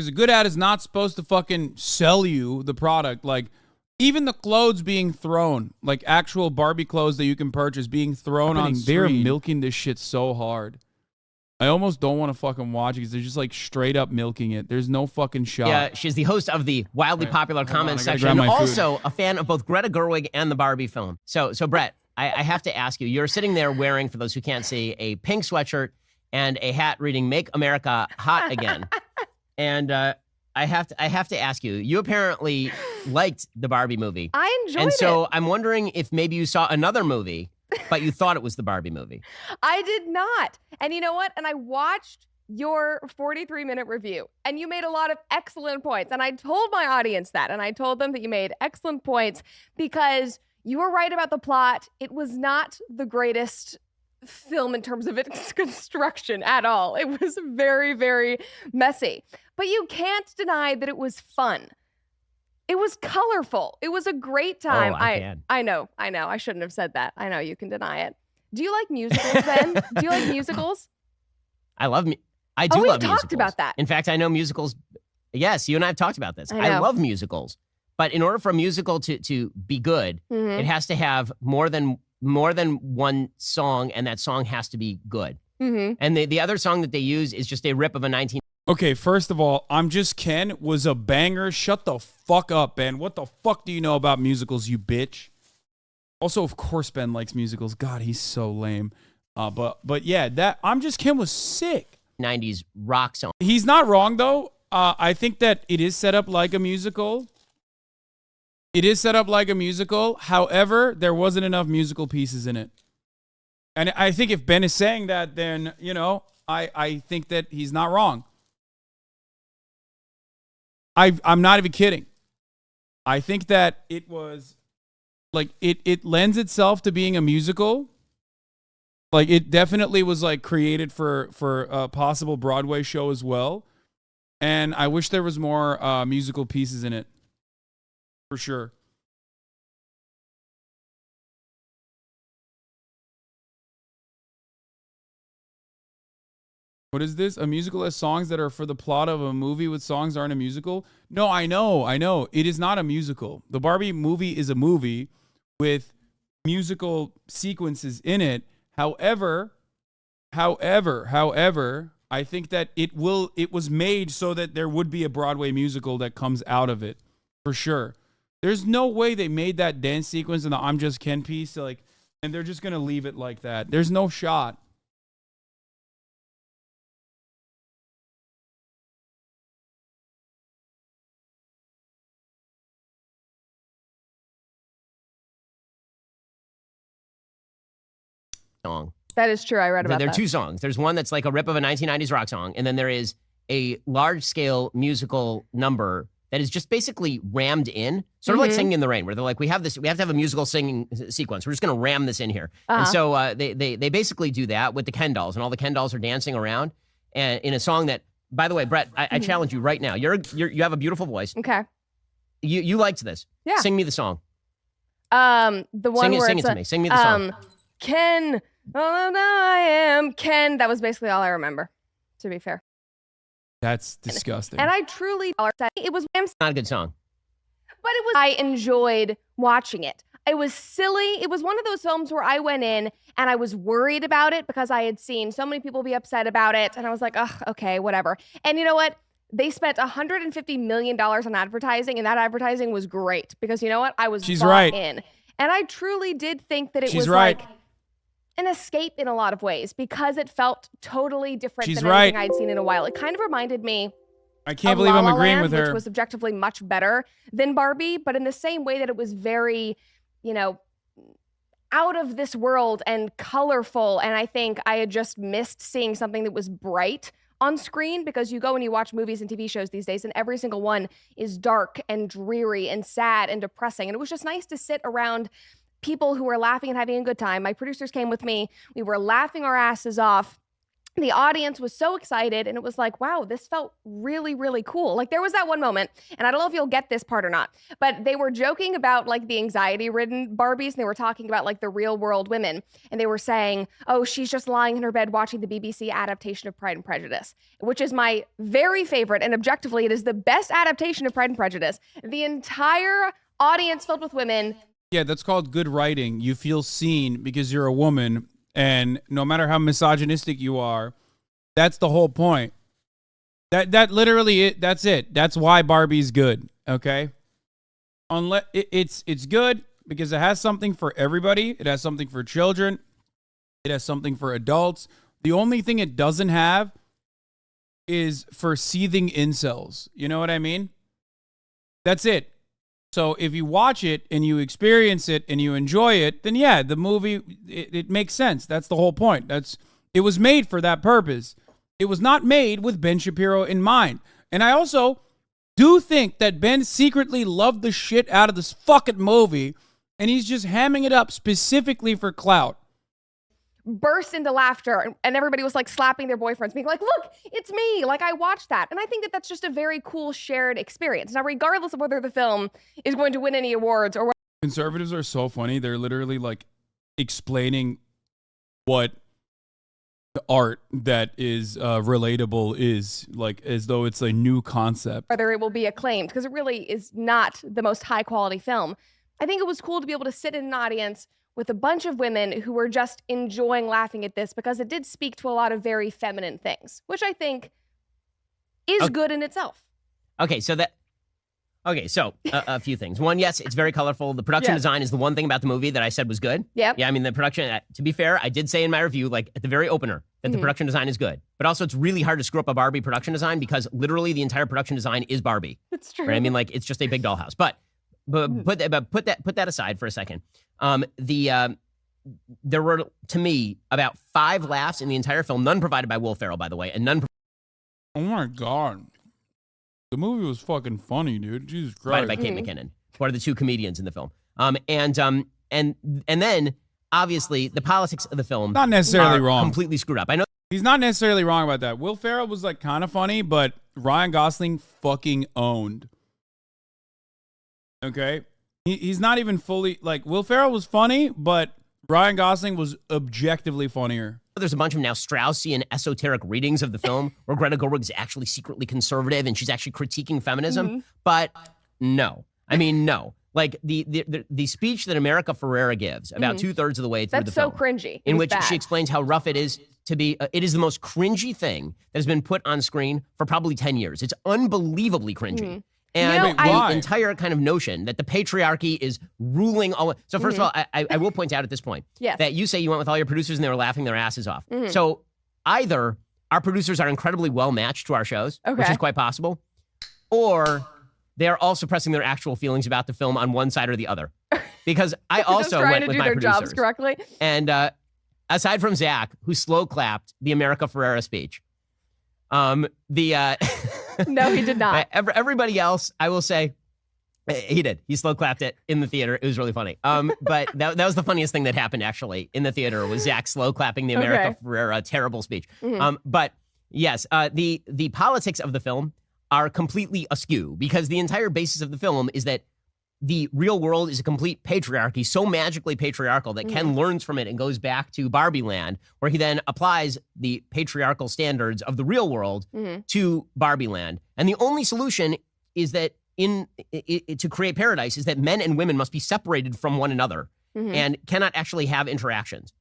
Because a good ad is not supposed to fucking sell you the product. Like, even the clothes being thrown, like actual Barbie clothes that you can purchase being thrown on screen. They're milking this shit so hard. I almost don't want to fucking watch it because they're just like straight up milking it. There's no fucking shot. Yeah, she's the host of the wildly popular comment section, and also a fan of both Greta Gerwig and the Barbie film. So Brett, I have to ask you, you're sitting there wearing, for those who can't see, a pink sweatshirt and a hat reading "Make America Hot Again." And I have to ask you, you apparently liked the Barbie movie. I enjoyed it. And so I'm wondering if maybe you saw another movie, but you thought it was the Barbie movie. I did not. And you know what? And I watched your 43-minute review, and you made a lot of excellent points. And I told my audience that, and I told them that you made excellent points because you were right about the plot. It was not the greatest film in terms of its construction at all. It was very, very messy. But you can't deny that it was fun. It was colorful. It was a great time. I know. I shouldn't have said that. I know you can deny it. Do you like musicals, Ben? Do you like musicals? I do love musicals. We've talked about that. In fact, I know musicals. Yes, you and I have talked about this. I love musicals. But in order for a musical to be good, it has to have more than one song, and that song has to be good. And the other song that they use is just a rip of a 19... Okay, first of all, I'm Just Ken was a banger. Shut the fuck up, Ben. What the fuck do you know about musicals, you bitch? Also, of course, Ben likes musicals. God, he's so lame. But yeah, that I'm Just Ken was sick. 90s rock song. He's not wrong, though. I think that it is set up like a musical. However, there wasn't enough musical pieces in it. And I think if Ben is saying that, then, I think that he's not wrong. I'm not even kidding. I think that it was, like, it lends itself to being a musical. Like, it definitely was, like, created for a possible Broadway show as well. And I wish there was more musical pieces in it. For sure. What is this? A musical has songs that are for the plot of a movie with songs aren't a musical? No, I know. It is not a musical. The Barbie movie is a movie with musical sequences in it. However, I think that it was made so that there would be a Broadway musical that comes out of it. For sure. There's no way they made that dance sequence in the I'm Just Ken piece, and they're just going to leave it like that. There's no shot. Song. That is true. I read about that. There are two songs. There's one that's like a rip of a 1990s rock song, and then there is a large-scale musical number that is just basically rammed in, sort of like Singing in the Rain, where they're like, we have to have a musical singing sequence. We're just going to ram this in here. And so they basically do that with the Ken dolls, and all the Ken dolls are dancing around, and in a song that, by the way, Brett, I challenge you right now. You have a beautiful voice. Okay. You liked this. Yeah. Sing me the song. The one where sing it to me. Sing me the song. Ken. Oh, no, I am Ken. That was basically all I remember, to be fair. That's disgusting. And I truly, it was not a good song. But I enjoyed watching it. It was silly. It was one of those films where I went in and I was worried about it because I had seen so many people be upset about it. And I was like, ugh, okay, whatever. And you know what? They spent $150 million on advertising, and that advertising was great because you know what? I was bought in. And I truly did think that it was like an escape in a lot of ways because it felt totally different than anything I'd seen in a while. It kind of reminded me I can't believe I'm agreeing with her. Which was objectively much better than Barbie, but in the same way that it was very, out of this world and colorful. And I think I had just missed seeing something that was bright on screen because you go and you watch movies and TV shows these days and every single one is dark and dreary and sad and depressing. And it was just nice to sit around people who were laughing and having a good time. My producers came with me. We were laughing our asses off. the audience was so excited, and it was like, wow, this felt really, really cool. Like, there was that one moment, and I don't know if you'll get this part or not, but they were joking about like the anxiety-ridden Barbies, and they were talking about like the real world women, and they were saying, oh, she's just lying in her bed watching the BBC adaptation of Pride and Prejudice, which is my very favorite, and objectively, it is the best adaptation of Pride and Prejudice. The entire audience filled with women. Yeah, that's called good writing. You feel seen because you're a woman, and no matter how misogynistic you are, that's the whole point. That literally that's it. That's why Barbie's good. Okay, unless it's good because it has something for everybody. It has something for children. It has something for adults. The only thing it doesn't have is for seething incels. You know what I mean? That's it. So if you watch it and you experience it and you enjoy it, then yeah, the movie, it makes sense. That's the whole point. It was made for that purpose. It was not made with Ben Shapiro in mind. And I also do think that Ben secretly loved the shit out of this fucking movie, and he's just hamming it up specifically for clout. Burst into laughter, and everybody was like slapping their boyfriends, being like, look, it's me. Like, I watched that. And I think that that's just a very cool shared experience. Now, regardless of whether the film is going to win any awards or what. Conservatives are so funny. They're literally like explaining what the art that is relatable is, like, as though it's a new concept. Whether it will be acclaimed, because it really is not the most high quality film. I think it was cool to be able to sit in an audience with a bunch of women who were just enjoying laughing at this, because it did speak to a lot of very feminine things, which I think is good in itself. Okay, so a few things. One, yes, it's very colorful. The production design is the one thing about the movie that I said was good. Yep. Yeah, I mean, the production, to be fair, I did say in my review, like at the very opener, that the production design is good. But also, it's really hard to screw up a Barbie production design because literally the entire production design is Barbie. That's true. Right? I mean, like, it's just a big dollhouse. But put that aside for a second. There were, to me, about 5 laughs in the entire film, none provided by Will Ferrell, by the way, and none Oh my God. The movie was fucking funny, dude. Jesus Christ. provided by Kate McKinnon, who are the 2 comedians in the film. And then obviously the politics of the film Not necessarily are wrong. completely screwed up. I know He's not necessarily wrong about that. Will Ferrell was like kind of funny, but Ryan Gosling fucking owned. Okay? He's not even fully, like, Will Ferrell was funny, but Ryan Gosling was objectively funnier. there's a bunch of now Straussian esoteric readings of the film where Greta Gerwig's actually secretly conservative and she's actually critiquing feminism. But no. I mean, no. Like the speech that America Ferrera gives about 2/3 of the way through the film. That's so cringy. In which she explains how rough it is to be, it is the most cringy thing that has been put on screen for probably 10 years. It's unbelievably cringy. And the entire kind of notion that the patriarchy is ruling all. So first of all, I will point out at this point that you say you went with all your producers and they were laughing their asses off. So either our producers are incredibly well matched to our shows, which is quite possible, or they are all suppressing their actual feelings about the film on one side or the other. Because I also went with my producers. Jobs correctly. And aside from Zach, who slow clapped the America Ferrera speech, no, he did not. Everybody else, I will say, he did. He slow clapped it in the theater. It was really funny. But that was the funniest thing that happened actually in the theater was Zach slow clapping the America Ferrera terrible speech. But yes, the politics of the film are completely askew because the entire basis of the film is that the real world is a complete patriarchy, so magically patriarchal that Ken learns from it and goes back to Barbie land, where he then applies the patriarchal standards of the real world to Barbie land. And the only solution is that to create paradise is that men and women must be separated from one another and cannot actually have interactions.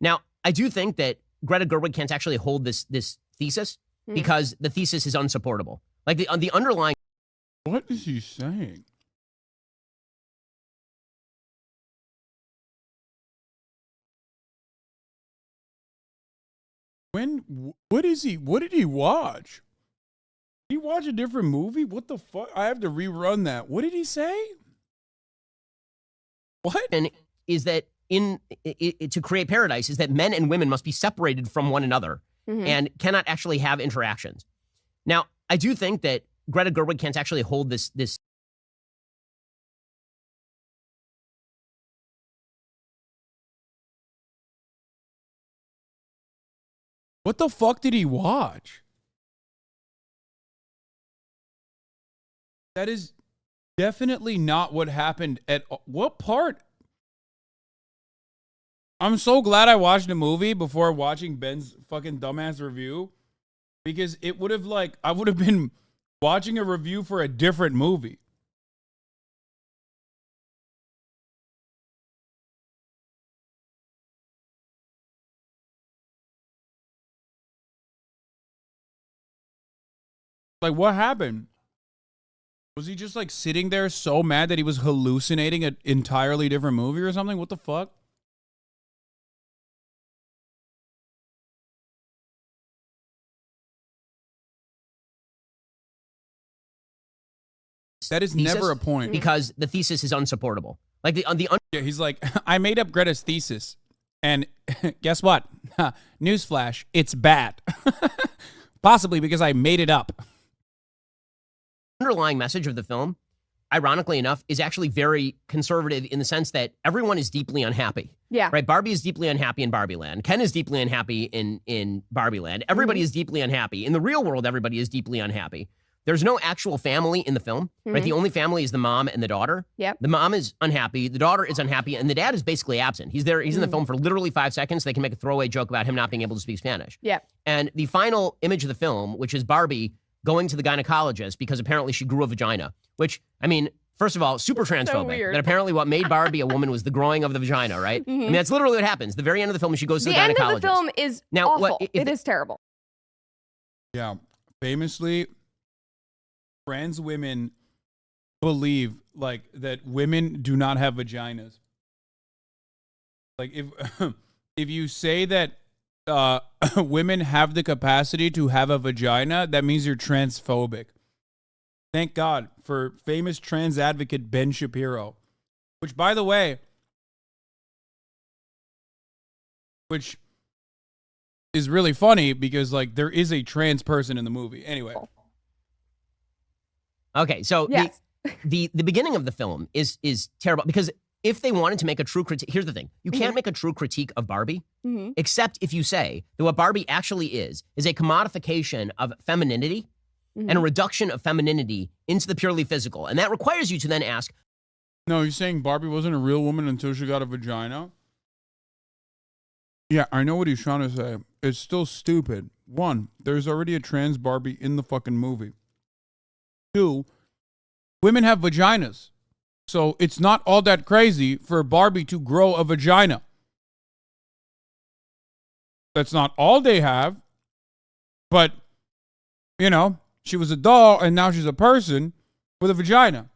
Now, I do think that Greta Gerwig can't actually hold this thesis because the thesis is unsupportable. Like the underlying. What is he saying? What did he watch? Did he watch a different movie? What the fuck? I have to rerun that. What did he say? What? And is that to create paradise is that men and women must be separated from one another and cannot actually have interactions. Now, I do think that Greta Gerwig can't actually hold this. What What the fuck did he watch? That is definitely not what happened at what part? I'm so glad I watched a movie before watching Ben's fucking dumbass review, because it would have I would have been watching a review for a different movie. Like, what happened? Was he just like sitting there so mad that he was hallucinating an entirely different movie or something? What the fuck? That is Thesis? never a point. Because the thesis is unsupportable. Like Yeah, he's like, I made up Greta's thesis, and guess what? Newsflash, it's bad. Possibly because I made it up. underlying message of the film, ironically enough, is actually very conservative in the sense that everyone is deeply unhappy. Yeah. Right? Barbie is deeply unhappy in Barbie Land. Ken is deeply unhappy in Barbie Land. Everybody is deeply unhappy. In the real world, everybody is deeply unhappy. There's no actual family in the film, right? The only family is the mom and the daughter. Yep. The mom is unhappy, the daughter is unhappy, and the dad is basically absent. He's there, he's in the film for literally 5 seconds. They can make a throwaway joke about him not being able to speak Spanish. Yep. And the final image of the film, which is Barbie going to the gynecologist because apparently she grew a vagina, which, I mean, first of all, super transphobic. weird. That apparently what made Barbie a woman was the growing of the vagina, right? I mean, that's literally what happens. The very end of the film, she goes to The the end gynecologist. of the film is Now, awful. if It is terrible. Yeah. Famously, trans women believe like that women do not have vaginas. Like if you say that women have the capacity to have a vagina, that means you're transphobic. Thank God for famous trans advocate Ben Shapiro, which, by the way, which is really funny because like there is a trans person in the movie. Anyway. Okay, so Yes. the beginning of the film is terrible because if they wanted to make a true critique, here's the thing. You can't make a true critique of Barbie except if you say that what Barbie actually is a commodification of femininity and a reduction of femininity into the purely physical. And that requires you to then ask. No, you're saying Barbie wasn't a real woman until she got a vagina? Yeah, I know what he's trying to say. It's still stupid. One, there's already a trans Barbie in the fucking movie. Two, women have vaginas. So it's not all that crazy for Barbie to grow a vagina. That's not all they have. But, you know, she was a doll and now she's a person with a vagina.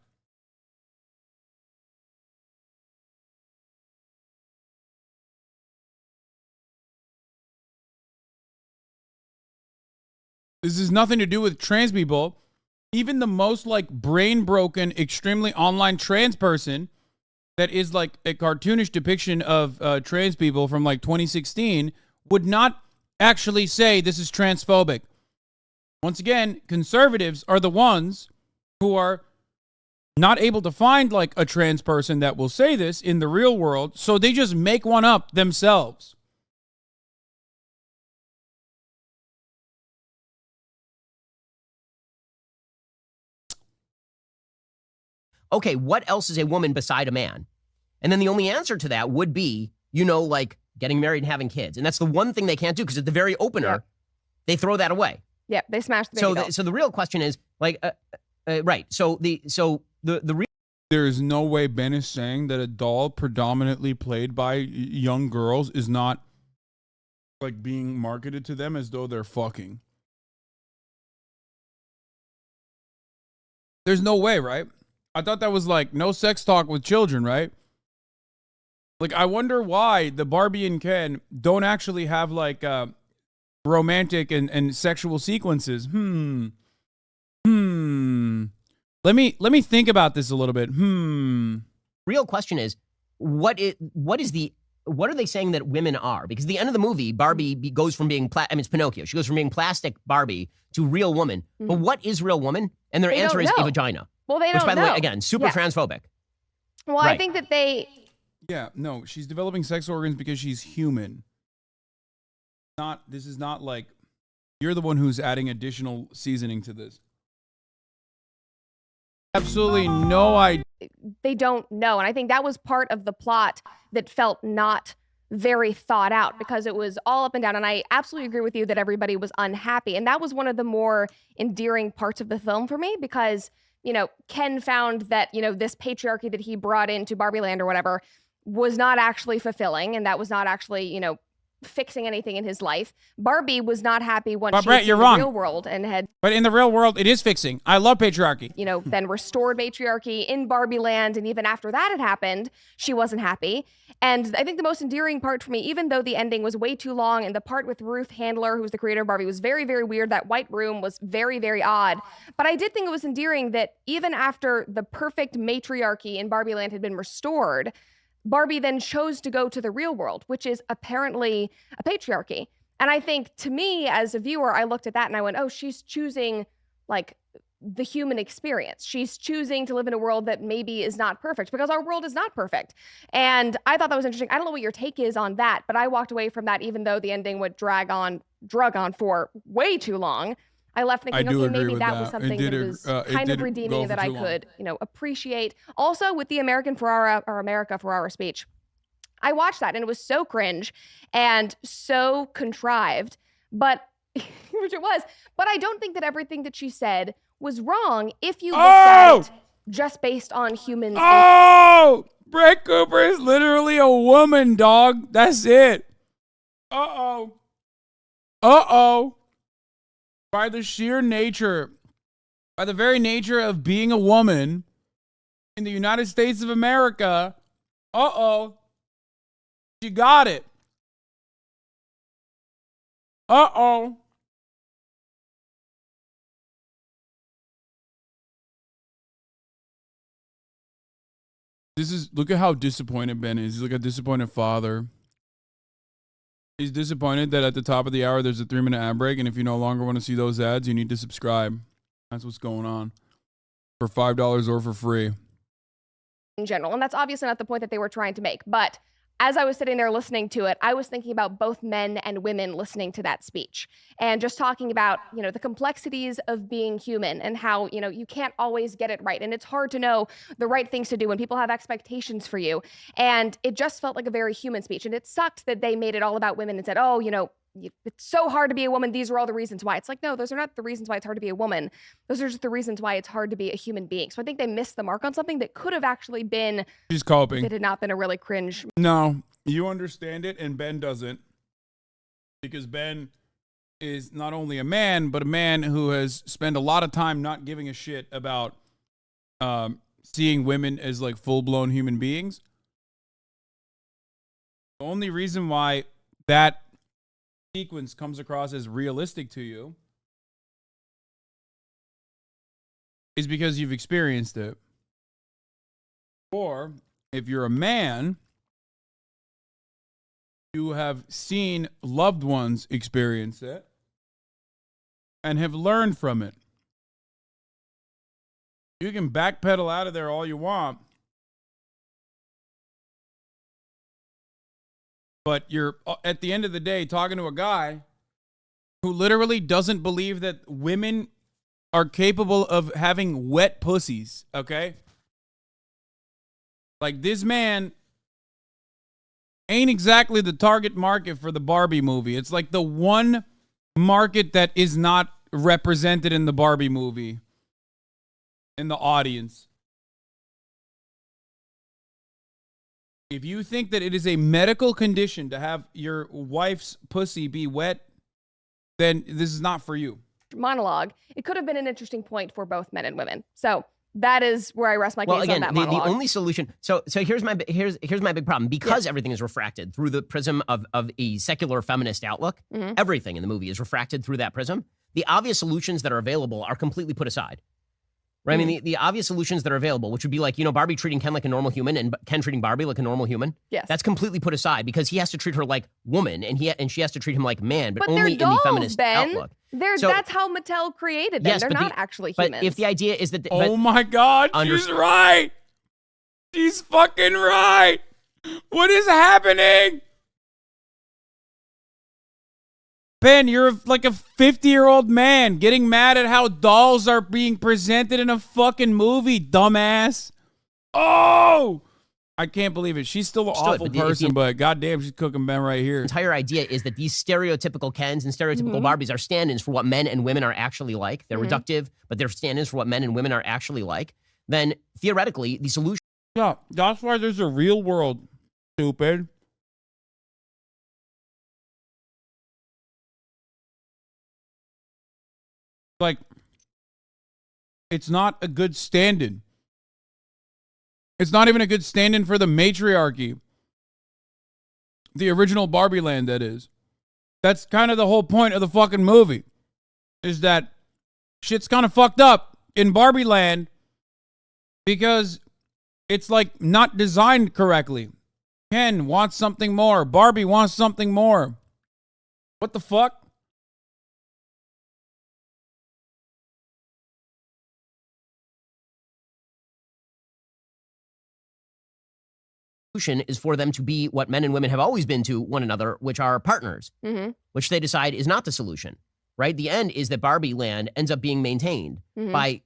This has nothing to do with trans people. Even the most like brain broken, extremely online trans person that is like a cartoonish depiction of trans people from like 2016 would not actually say this is transphobic. Once again, conservatives are the ones who are not able to find like a trans person that will say this in the real world, so they just make one up themselves. Okay, what else is a woman beside a man? And then the only answer to that would be, you know, like getting married and having kids. And that's the one thing they can't do because at the very opener, they throw that away. Yep, they smashed the baby doll. So the real question is like, right. So the real. There is no way Ben is saying that a doll predominantly played by young girls is not like being marketed to them as though they're fucking. There's no way, right? I thought that was like no sex talk with children, right? Like, I wonder why the Barbie and Ken don't actually have like romantic and sexual sequences. Let me think about this a little bit. Real question is, what are they saying that women are? Because at the end of the movie, Barbie goes from being, it's Pinocchio. She goes from being plastic Barbie to real woman. But what is real woman? And their answer is a vagina. Well, they don't know. Which, by the way, again, super transphobic. Well, Right. I think that they... Yeah, no, she's developing sex organs because she's human. This is not like you're the one who's adding additional seasoning to this. Absolutely no idea. They don't know. And I think that was part of the plot that felt not very thought out because it was all up and down. And I absolutely agree with you that everybody was unhappy. And that was one of the more endearing parts of the film for me because, Ken found that, this patriarchy that he brought into Barbie Land or whatever was not actually fulfilling. And that was not actually, fixing anything in his life. Barbie was not happy once she was in the real world and had. But in the real world, it is fixing. I love patriarchy. Then restored patriarchy in Barbie Land. And even after that had happened, she wasn't happy. And I think the most endearing part for me, even though the ending was way too long and the part with Ruth Handler, who's the creator of Barbie, was very, very weird. That white room was very, very odd. But I did think it was endearing that even after the perfect matriarchy in Barbie Land had been restored, Barbie then chose to go to the real world, which is apparently a patriarchy. And I think to me as a viewer, I looked at that and I went, oh, she's choosing like the human experience. She's choosing to live in a world that maybe is not perfect because our world is not perfect. And I thought that was interesting. I don't know what your take is on that, but I walked away from that even though the ending would drug on for way too long. I left thinking, okay, maybe that was something that was kind of redeeming that I could, appreciate. Also, with the America Ferrara speech, I watched that and it was so cringe and so contrived, which it was. But I don't think that everything that she said was wrong if you look at it just based on humans. Brett Cooper is literally a woman, dog. That's it. Uh-oh. By the very nature of being a woman in the United States of America, she got it. Look at how disappointed Ben is. He's like a disappointed father. He's disappointed that at the top of the hour, there's a 3-minute ad break. And if you no longer want to see those ads, you need to subscribe. That's what's going on. For $5 or for free. In general. And that's obviously not the point that they were trying to make. But as I was sitting there listening to it, I was thinking about both men and women listening to that speech and just talking about, the complexities of being human and how, you can't always get it right. And it's hard to know the right things to do when people have expectations for you. And it just felt like a very human speech. And it sucked that they made it all about women and said, it's so hard to be a woman. These are all the reasons why. It's like, no, those are not the reasons why it's hard to be a woman. Those are just the reasons why it's hard to be a human being. So I think they missed the mark on something that could have actually been. She's coping. It had not been a really cringe. No, you understand it and Ben doesn't. Because Ben is not only a man, but a man who has spent a lot of time not giving a shit about seeing women as like full-blown human beings. The only reason why that sequence comes across as realistic to you is because you've experienced it. Or if you're a man, you have seen loved ones experience it and have learned from it. You can backpedal out of there all you want, but you're, at the end of the day, talking to a guy who literally doesn't believe that women are capable of having wet pussies, okay? Like, this man ain't exactly the target market for the Barbie movie. It's like the one market that is not represented in the Barbie movie in the audience. If you think that it is a medical condition to have your wife's pussy be wet, then this is not for you. Monologue. It could have been an interesting point for both men and women. So that is where I rest my case on that monologue. The only solution. So here's my big problem. Because everything is refracted through the prism of a secular feminist outlook, everything in the movie is refracted through that prism. The obvious solutions that are available are completely put aside. Right? I mean, the obvious solutions that are available, which would be like, Barbie treating Ken like a normal human and Ken treating Barbie like a normal human. Yes. That's completely put aside because he has to treat her like woman and she has to treat him like man, but only dolls, in the feminist outlook. That's how Mattel created them. Yes, they're not actually humans. But if the idea is that... Oh my God, she's right. She's fucking right. What is happening? Ben, you're like a 50-year-old man getting mad at how dolls are being presented in a fucking movie, dumbass. Oh, I can't believe it. She's still an awful person, but goddamn, she's cooking Ben right here. The entire idea is that these stereotypical Kens and stereotypical Barbies are stand-ins for what men and women are actually like. They're reductive, but they're stand-ins for what men and women are actually like. Then, theoretically, the solution... Yeah, that's why there's a real world, stupid. Like, it's not a good stand-in. It's not even a good stand-in for the matriarchy. The original Barbie Land, that is. That's kind of the whole point of the fucking movie. Is that shit's kind of fucked up in Barbie Land because it's like not designed correctly. Ken wants something more. Barbie wants something more. What the fuck? Is for them to be what men and women have always been to one another, which are partners, which they decide is not the solution, right? The end is that Barbie Land ends up being maintained by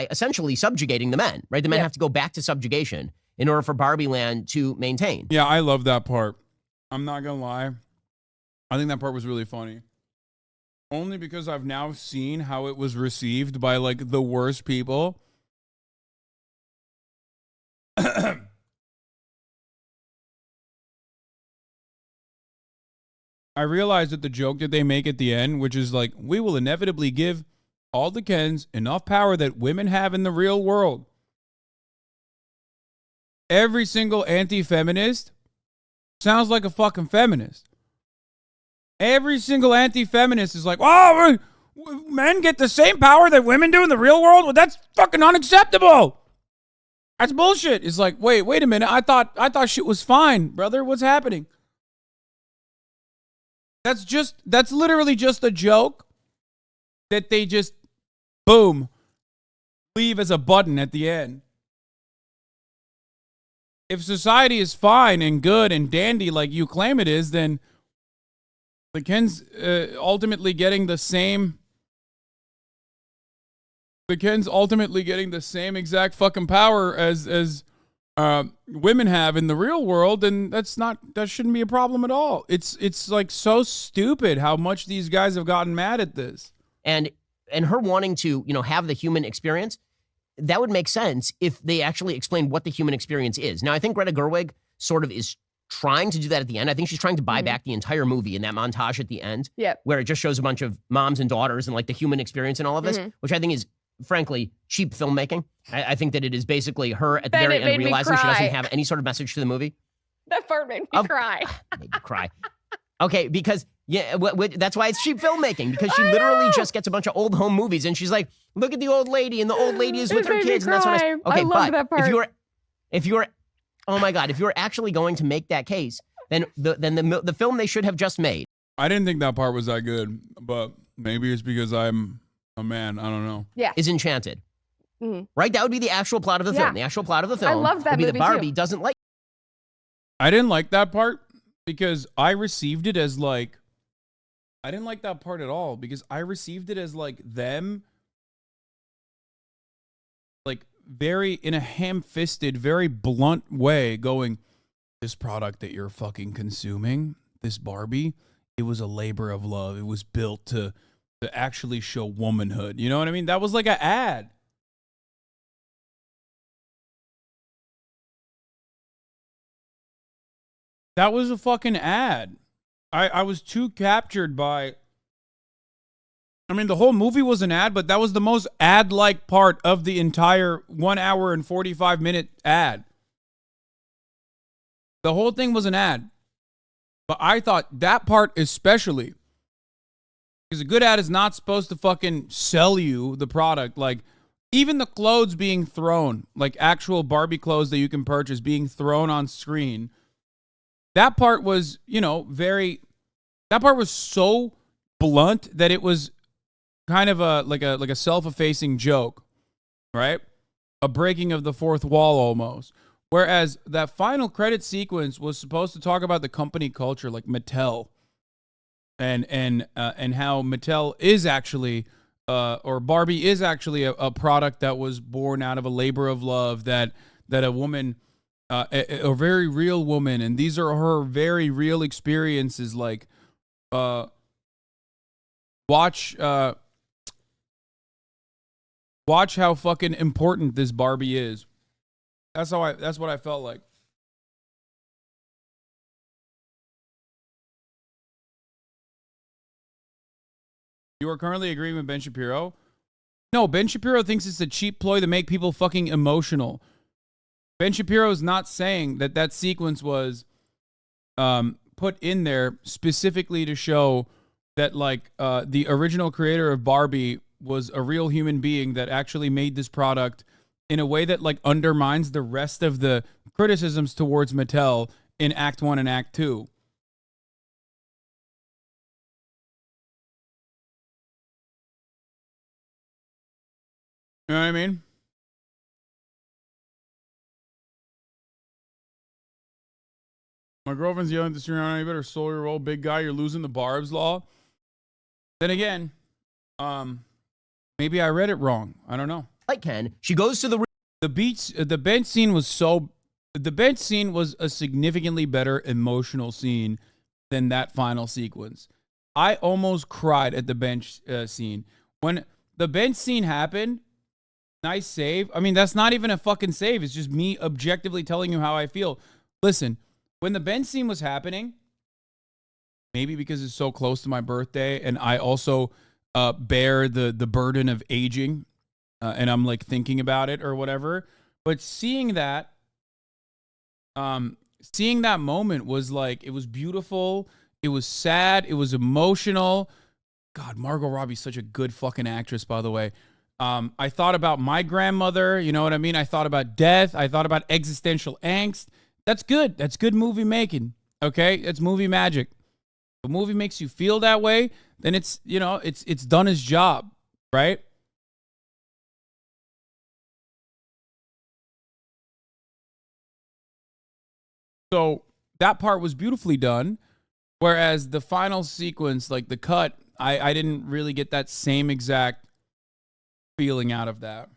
essentially subjugating the men, right? The men have to go back to subjugation in order for Barbie Land to maintain. Yeah, I love that part. I'm not gonna lie. I think that part was really funny. Only because I've now seen how it was received by like the worst people. I realized that the joke that they make at the end, which is like, we will inevitably give all the Kens enough power that women have in the real world. Every single anti-feminist sounds like a fucking feminist. Every single anti-feminist is like, oh, men get the same power that women do in the real world? Well, that's fucking unacceptable. That's bullshit. It's like, wait a minute. I thought shit was fine, brother. What's happening? That's literally just a joke that they just, boom, leave as a button at the end. If society is fine and good and dandy like you claim it is, then the Ken's ultimately getting the same. The Ken's ultimately getting the same exact fucking power as women have in the real world, and that shouldn't be a problem at all. It's like so stupid how much these guys have gotten mad at this. And her wanting to, have the human experience, that would make sense if they actually explained what the human experience is. Now, I think Greta Gerwig sort of is trying to do that at the end. I think she's trying to buy back the entire movie in that montage at the end, where it just shows a bunch of moms and daughters and like the human experience and all of this, which I think is, frankly, cheap filmmaking. I think that it is basically her at the very end realizing she doesn't have any sort of message to the movie. That part made me cry. Made me cry. Okay, because that's why it's cheap filmmaking, because she literally just gets a bunch of old home movies and she's like, look at the old lady, and the old lady is with her kids, and that's what okay, I love that part. if you're oh my god, if you're actually going to make that case, then the film they should have just made. I didn't think that part was that good, but maybe it's because I'm a man. I don't know. Yeah. Is Enchanted. Right? That would be the actual plot of the film. The actual plot of the film I love that would be movie that Barbie too. doesn't like. I didn't like that part because I received it as like, I didn't like that part at all because I received it as like them, like very in a ham-fisted, very blunt way going, this product that you're fucking consuming, this Barbie, it was a labor of love. It was built to actually show womanhood. You know what I mean? That was like an ad. That was a fucking ad. I was too captured by... I mean, the whole movie was an ad, but that was the most ad-like part of the entire 1 hour and 45-minute ad. The whole thing was an ad. But I thought that part especially, because a good ad is not supposed to fucking sell you the product. Like, even the clothes being thrown, like actual Barbie clothes that you can purchase being thrown on screen, that part was, that part was so blunt that it was kind of a self-effacing joke, right? A breaking of the fourth wall almost. Whereas that final credit sequence was supposed to talk about the company culture, like Mattel. and how Mattel is actually or Barbie is actually a product that was born out of a labor of love that a woman a very real woman, and these are her very real experiences. Like watch how fucking important this Barbie is. That's what I felt like. You are currently agreeing with Ben Shapiro? No, Ben Shapiro thinks it's a cheap ploy to make people fucking emotional. Ben Shapiro is not saying that sequence was put in there specifically to show that like the original creator of Barbie was a real human being that actually made this product in a way that like undermines the rest of the criticisms towards Mattel in Act 1 and Act 2. You know what I mean? My girlfriend's yelling at the steering wheel, you better slow your roll, big guy, you're losing the Barb's law. Then again, maybe I read it wrong. I don't know. Like Ken, she goes to the bench scene was a significantly better emotional scene than that final sequence. I almost cried at the bench scene. When the bench scene happened, nice save. I mean, that's not even a fucking save. It's just me objectively telling you how I feel. Listen, when the bench scene was happening, maybe because it's so close to my birthday, and I also bear the burden of aging, and I'm like thinking about it or whatever. But seeing that moment was like, it was beautiful. It was sad. It was emotional. God, Margot Robbie's such a good fucking actress, by the way. I thought about my grandmother. You know what I mean? I thought about death. I thought about existential angst. That's good. That's good movie making. Okay? It's movie magic. If a movie makes you feel that way, then it's, you know, it's done its job, right? So that part was beautifully done. Whereas the final sequence, like the cut, I didn't really get that same exact feeling out of that.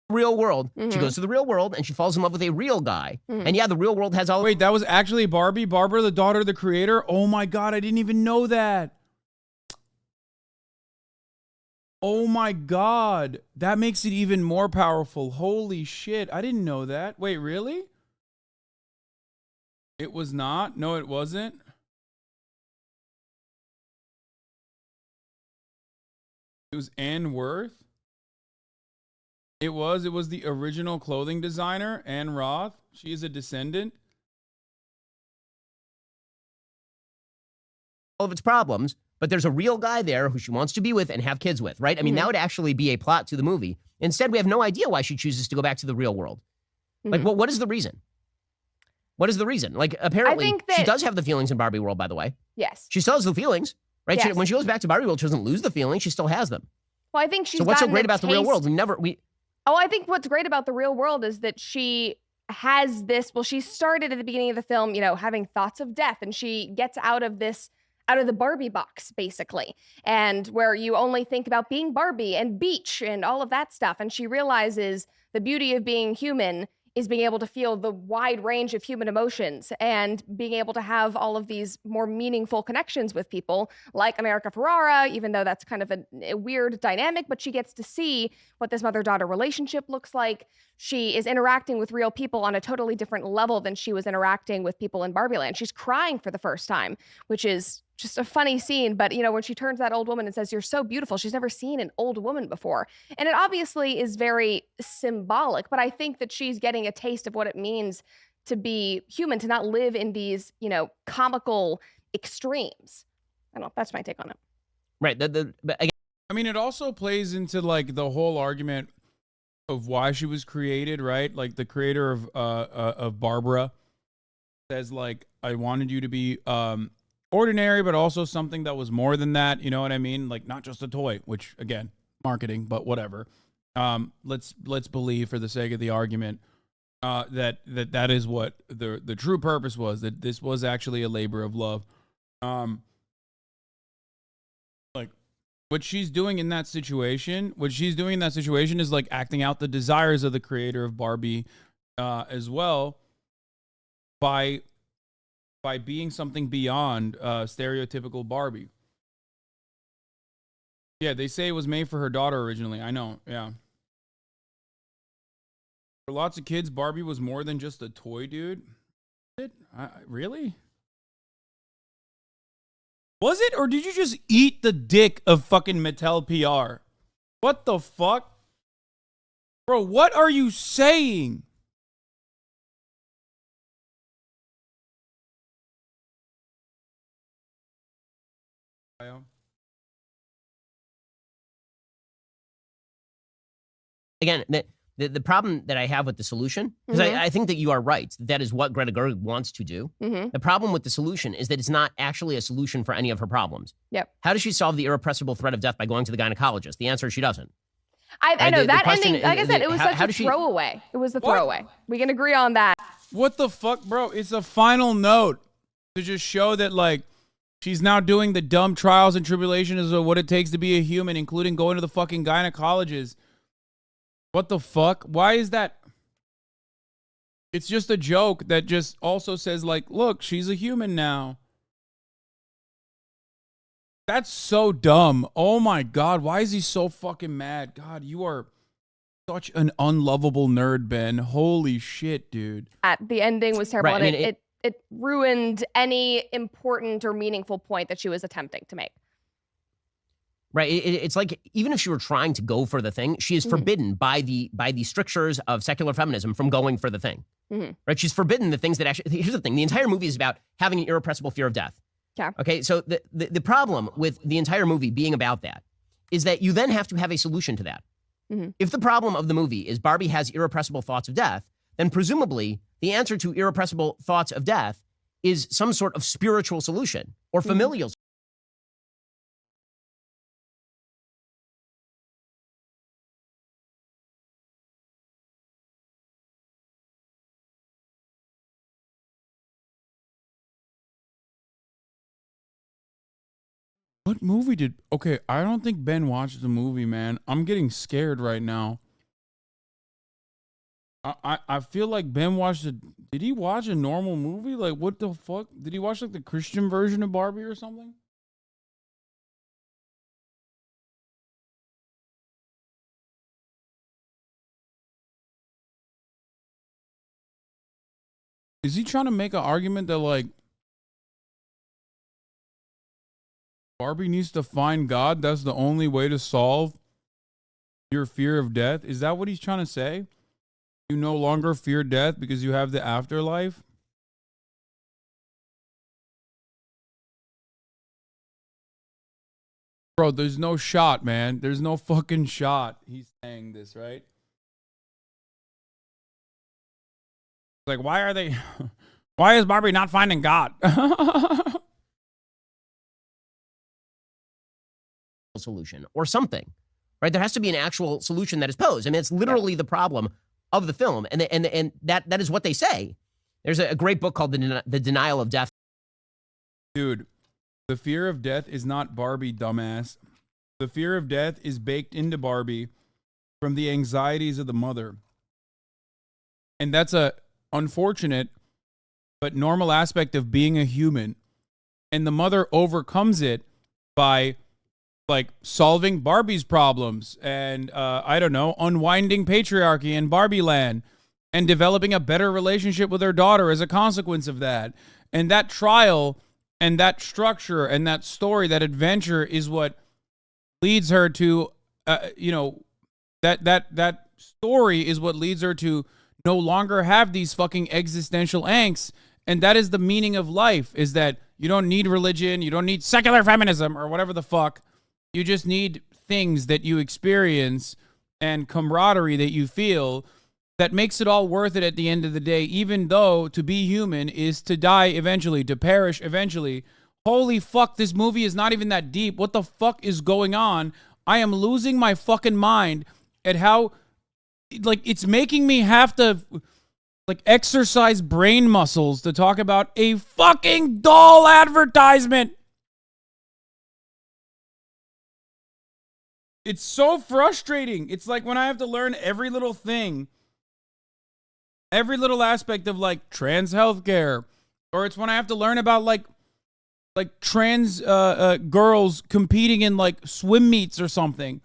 real world. Mm-hmm. She goes to the real world and she falls in love with a real guy. Mm-hmm. And yeah, the real world has all. Wait, that was actually Barbie? Barbara, the daughter of the creator? Oh my God, I didn't even know that. Oh my God. That makes it even more powerful. Holy shit. I didn't know that. Wait, really? It was not? No, it wasn't. It was Ann Worth. It was the original clothing designer, Ann Roth. She is a descendant. All of its problems, but there's a real guy there who she wants to be with and have kids with, right? I mean, that would actually be a plot to the movie. Instead, we have no idea why she chooses to go back to the real world. Like, what is the reason? What is the reason? Like, apparently, she does have the feelings in Barbie world, by the way. Yes. She still has the feelings, right? Yes. When she goes back to Barbie world, she doesn't lose the feelings. She still has them. Well, I think she's So what's so great about the real world? Oh, I think what's great about the real world is that she has this, well, she started at the beginning of the film, you know, having thoughts of death, and she gets out of the Barbie box, basically, and where you only think about being Barbie and beach and all of that stuff. And she realizes the beauty of being human is being able to feel the wide range of human emotions and being able to have all of these more meaningful connections with people like America Ferrara, even though that's kind of a weird dynamic, but she gets to see what this mother-daughter relationship looks like. She is interacting with real people on a totally different level than she was interacting with people in Barbie Land. She's crying for the first time, which is just a funny scene. But, you know, when she turns that old woman and says, "You're so beautiful," she's never seen an old woman before. And it obviously is very symbolic, but I think that she's getting a taste of what it means to be human, to not live in these, you know, comical extremes. I don't know. That's my take on it. Right. But again, I mean, it also plays into like the whole argument of why she was created, right? Like the creator of Barbara says, like, I wanted you to be ordinary, but also something that was more than that. You know what I mean? Like, not just a toy, which again, marketing, but whatever. Let's believe, for the sake of the argument, that is what the true purpose was. That this was actually a labor of love. what she's doing in that situation is like acting out the desires of the creator of Barbie as well by being something beyond stereotypical Barbie. Yeah, they say it was made for her daughter originally. I know, yeah. For lots of kids, Barbie was more than just a toy, dude. Really? Was it? Or did you just eat the dick of fucking Mattel PR? What the fuck? Bro, what are you saying? Again, the problem that I have with the solution, because I think that you are right. That is what Greta Gerwig wants to do. The problem with the solution is that it's not actually a solution for any of her problems. Yep. How does she solve the irrepressible threat of death by going to the gynecologist? The answer is she doesn't. I know that ending, like I said, it was such a throwaway. It was the throwaway. We can agree on that. What the fuck, bro? It's a final note to just show that, like, she's now doing the dumb trials and tribulations of what it takes to be a human, including going to the fucking gynecologist. What the fuck? Why is that? It's just a joke that just also says, like, look, she's a human now. That's so dumb. Oh my God. Why is he so fucking mad? God, you are such an unlovable nerd, Ben. Holy shit, dude. The ending was terrible. Right, And it ruined any important or meaningful point that she was attempting to make. Right. It's like, even if she were trying to go for the thing, she is forbidden by the strictures of secular feminism from going for the thing. Right. She's forbidden the things that actually, here's the thing. The entire movie is about having an irrepressible fear of death. Yeah. Okay. So the problem with the entire movie being about that is that you then have to have a solution to that. If the problem of the movie is Barbie has irrepressible thoughts of death, then presumably the answer to irrepressible thoughts of death is some sort of spiritual solution or familial. What movie did... Okay, I don't think Ben watched the movie, man. I'm getting scared right now. I feel like Ben watched a... Did he watch a normal movie? Like, what the fuck? Did he watch, like, the Christian version of Barbie or something? Is he trying to make an argument that, like, Barbie needs to find God? That's the only way to solve your fear of death? Is that what he's trying to say? You no longer fear death because you have the afterlife? Bro, there's no shot, man. There's no fucking shot he's saying this, right? Like, why are they... Why is Barbie not finding God? Solution or something, right? There has to be an actual solution that is posed. I mean, it's literally the problem of the film, and that is what they say. There's a great book called The Denial of Death. Dude, the fear of death is not Barbie, dumbass. The fear of death is baked into Barbie from the anxieties of the mother. And that's a unfortunate but normal aspect of being a human. And the mother overcomes it by, like, solving Barbie's problems and, I don't know, unwinding patriarchy in Barbie land and developing a better relationship with her daughter as a consequence of that. And that trial and that structure and that story, that adventure is what leads her to, you know, that story is what leads her to no longer have these fucking existential angst. And that is the meaning of life, is that you don't need religion, you don't need secular feminism or whatever the fuck. You just need things that you experience and camaraderie that you feel that makes it all worth it at the end of the day, even though to be human is to die eventually, to perish eventually. Holy fuck, this movie is not even that deep. What the fuck is going on? I am losing my fucking mind at how, like, it's making me have to, like, exercise brain muscles to talk about a fucking doll advertisement. It's so frustrating. It's like when I have to learn every little thing, every little aspect of like trans healthcare, or it's when I have to learn about like trans girls competing in like swim meets or something.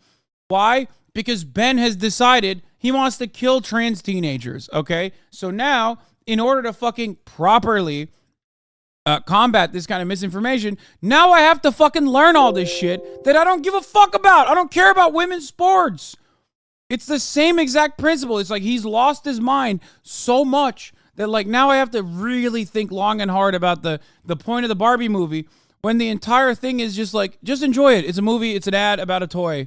Why? Because Ben has decided he wants to kill trans teenagers. Okay, so now in order to fucking properly combat this kind of misinformation, now I have to fucking learn all this shit that I don't give a fuck about. I don't care about women's sports. It's the same exact principle. It's like he's lost his mind so much that like now I have to really think long and hard about the point of the Barbie movie when the entire thing is just like, just enjoy it. It's a movie. It's an ad about a toy.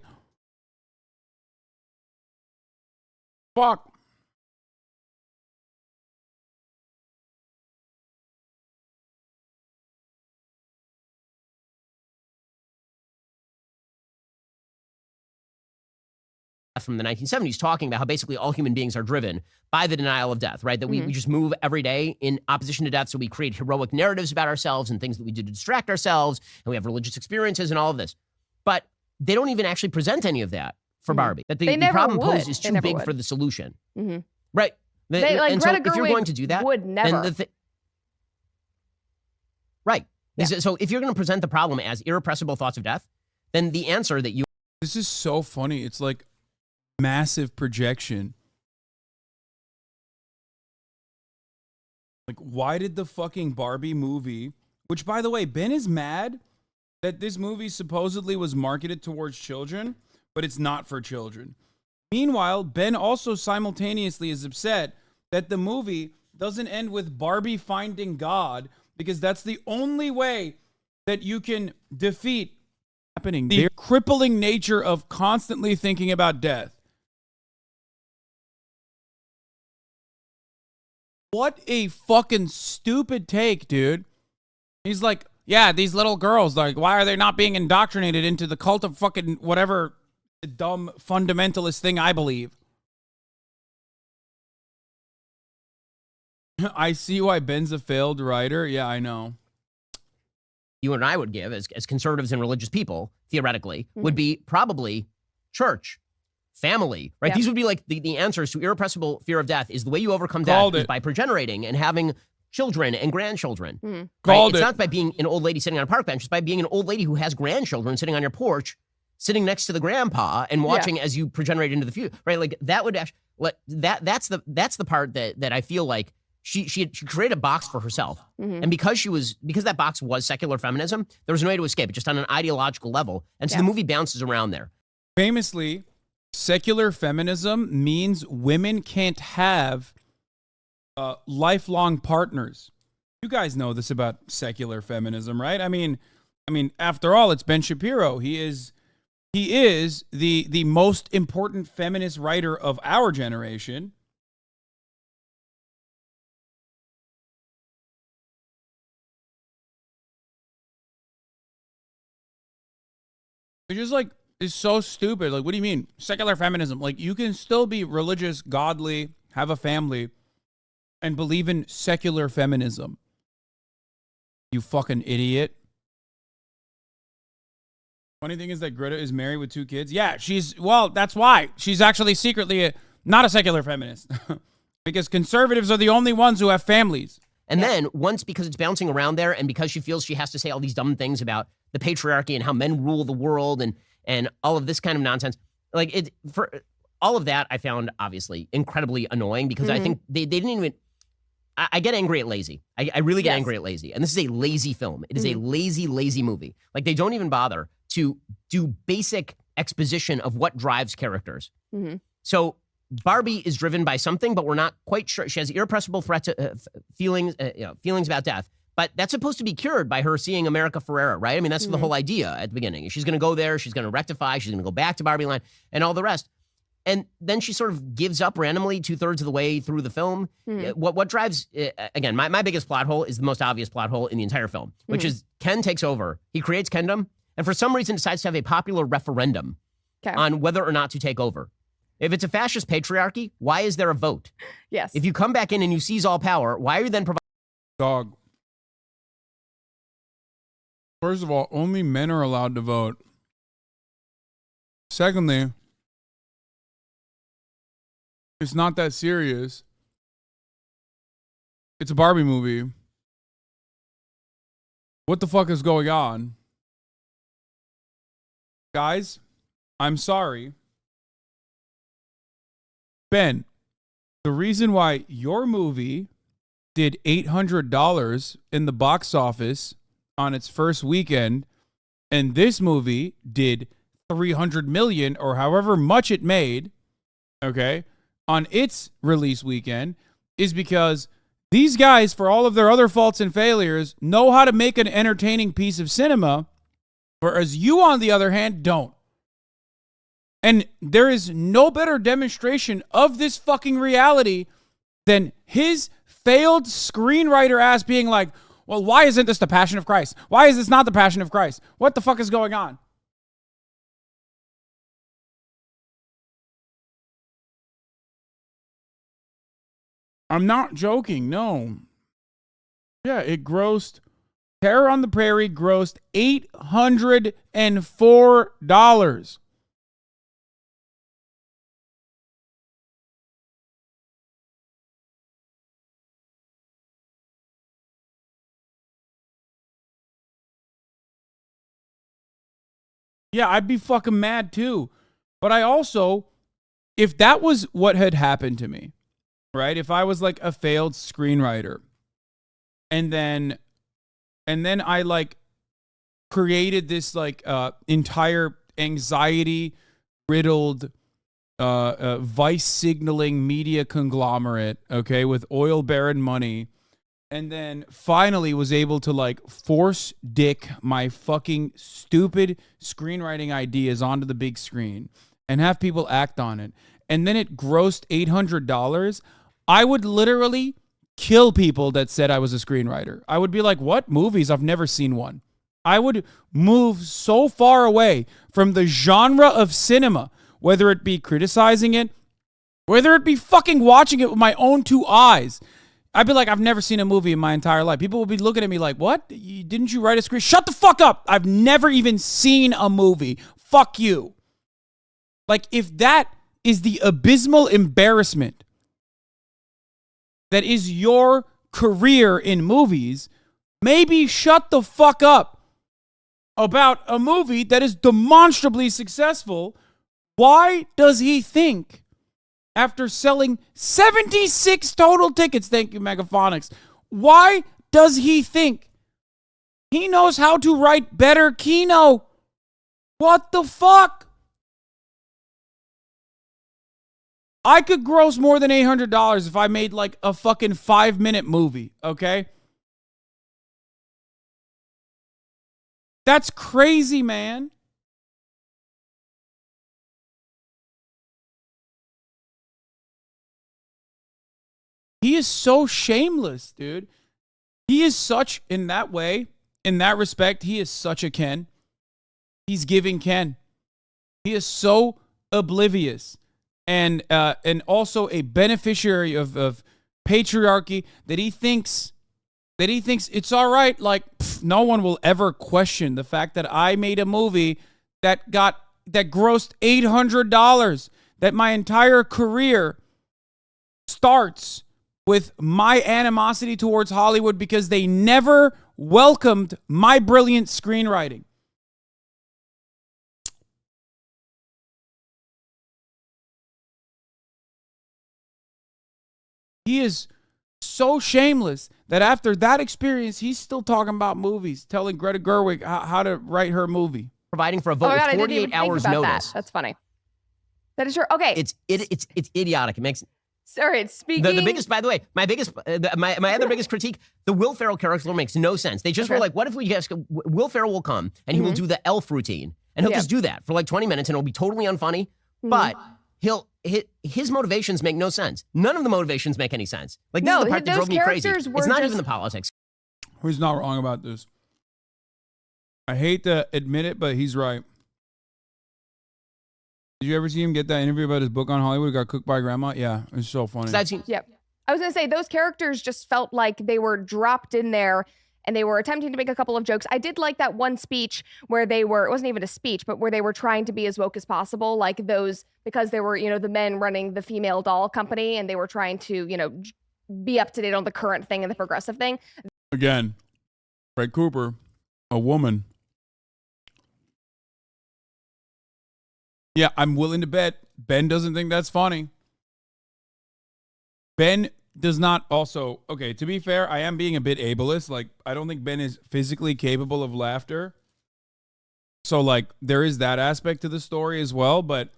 Fuck. From the 1970s talking about how basically all human beings are driven by the denial of death, right? That we just move every day in opposition to death. So we create heroic narratives about ourselves and things that we do to distract ourselves. And we have religious experiences and all of this. But they don't even actually present any of that for Barbie. That the problem posed is too big for the solution. Right. Like, and Greta so if you're going to do that, would never. Right. Yeah. So if you're going to present the problem as irrepressible thoughts of death, then the answer that you... This is so funny. It's like massive projection. Like, why did the fucking Barbie movie, which by the way, Ben is mad that this movie supposedly was marketed towards children, but it's not for children. Meanwhile, Ben also simultaneously is upset that the movie doesn't end with Barbie finding God, because that's the only way that you can defeat the crippling nature of constantly thinking about death. What a fucking stupid take, dude. He's like, yeah, these little girls, like, why are they not being indoctrinated into the cult of fucking whatever dumb fundamentalist thing I believe? I see why Ben's a failed writer. Yeah, I know. You and I would give as conservatives and religious people, theoretically, would be probably church, family, right? Yep. These would be like the answers to irrepressible fear of death. Is the way you overcome death is by progenerating and having children and grandchildren. Right? It's not by being an old lady sitting on a park bench. It's by being an old lady who has grandchildren sitting on your porch, sitting next to the grandpa and watching as you progenerate into the future, right? Like that would actually, that's the part that I feel like she created a box for herself. And because that box was secular feminism, there was no way to escape it, just on an ideological level. And so the movie bounces around there. Famously, secular feminism means women can't have lifelong partners. You guys know this about secular feminism, right? I mean, after all, it's Ben Shapiro. He is the most important feminist writer of our generation. It's just like, it's so stupid. Like, what do you mean? Secular feminism. Like, you can still be religious, godly, have a family, and believe in secular feminism. You fucking idiot. Funny thing is that Greta is married with 2 kids. Yeah, that's why. She's actually secretly not a secular feminist. Because conservatives are the only ones who have families. And then because it's bouncing around there and because she feels she has to say all these dumb things about the patriarchy and how men rule the world and all of this kind of nonsense, like for all of that, I found obviously incredibly annoying because I think they didn't even, I get angry at lazy. I really get angry at lazy. And this is a lazy film. It is a lazy movie. Like they don't even bother to do basic exposition of what drives characters. So Barbie is driven by something, but we're not quite sure. She has irrepressible feelings about death. But that's supposed to be cured by her seeing America Ferrera, right? I mean, that's the whole idea at the beginning. She's going to go there. She's going to rectify. She's going to go back to Barbie Land and all the rest. And then she sort of gives up randomly 2/3 of the way through the film. What drives, again, my biggest plot hole is the most obvious plot hole in the entire film, which is Ken takes over. He creates Kendom and for some reason decides to have a popular referendum on whether or not to take over. If it's a fascist patriarchy, why is there a vote? Yes. If you come back in and you seize all power, why are you then providing... Dog. First of all, only men are allowed to vote. Secondly, it's not that serious. It's a Barbie movie. What the fuck is going on? Guys, I'm sorry. Ben, the reason why your movie did $800 in the box office on its first weekend and this movie did 300 million or however much it made, okay, on its release weekend is because these guys, for all of their other faults and failures, know how to make an entertaining piece of cinema, whereas you, on the other hand, don't. And there is no better demonstration of this fucking reality than his failed screenwriter ass being like, well, why isn't this the Passion of Christ? Why is this not the Passion of Christ? What the fuck is going on? I'm not joking, no. Yeah, it grossed, Terror on the Prairie grossed $804. Yeah, I'd be fucking mad too. But I also, if that was what had happened to me, right? If I was like a failed screenwriter and then I like created this like entire anxiety riddled vice signaling media conglomerate, okay, with oil baron money, and then finally was able to like force dick my fucking stupid screenwriting ideas onto the big screen and have people act on it. And then it grossed $800. I would literally kill people that said I was a screenwriter. I would be like, what movies? I've never seen one. I would move so far away from the genre of cinema, whether it be criticizing it, whether it be fucking watching it with my own two eyes. I'd be like, I've never seen a movie in my entire life. People would be looking at me like, what? Didn't you write a script? Shut the fuck up. I've never even seen a movie. Fuck you. Like, if that is the abysmal embarrassment that is your career in movies, maybe shut the fuck up about a movie that is demonstrably successful. Why does he think, after selling 76 total tickets, thank you, Megaphonics, why does he think he knows how to write better Kino? What the fuck? I could gross more than $800 if I made like a fucking 5-minute movie, okay? That's crazy, man. He is so shameless, dude. He is such, in that way, in that respect, he is such a Ken. He's giving Ken. He is so oblivious and also a beneficiary of patriarchy that he thinks it's all right. Like, no one will ever question the fact that I made a movie that grossed $800, that my entire career starts with my animosity towards Hollywood because they never welcomed my brilliant screenwriting. He is so shameless that after that experience, he's still talking about movies, telling Greta Gerwig how to write her movie. Providing for a vote with 48 hours notice. That's funny. That is true. Okay. It's idiotic. It makes... Sorry, speaking. The biggest, by the way, my other biggest critique, the Will Ferrell character makes no sense. They just were like, what if we just, Will Ferrell will come and he will do the elf routine and he'll just do that for like 20 minutes and it'll be totally unfunny. But his motivations make no sense. None of the motivations make any sense. Like, this is the part that drove me crazy. It's not even the politics. He's not wrong about this. I hate to admit it, but he's right. Did you ever see him get that interview about his book on Hollywood? Got cooked by grandma? Yeah, it's so funny. Yep. I was going to say, those characters just felt like they were dropped in there and they were attempting to make a couple of jokes. I did like that one speech where it wasn't even a speech, but where they were trying to be as woke as possible, like those, because they were, the men running the female doll company, and they were trying to, be up to date on the current thing and the progressive thing. Again, Fred Cooper, a woman. Yeah, I'm willing to bet Ben doesn't think that's funny. Ben does not also, okay, to be fair, I am being a bit ableist. Like, I don't think Ben is physically capable of laughter. So, like, there is that aspect to the story as well. But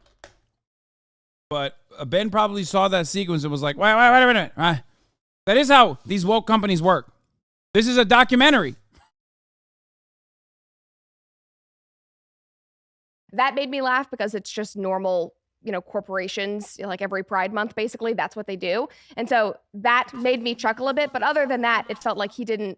Ben probably saw that sequence and was like, wait a minute. That is how these woke companies work. This is a documentary. That made me laugh because it's just normal, corporations, like every Pride Month, basically, that's what they do. And so that made me chuckle a bit. But other than that, it felt like he didn't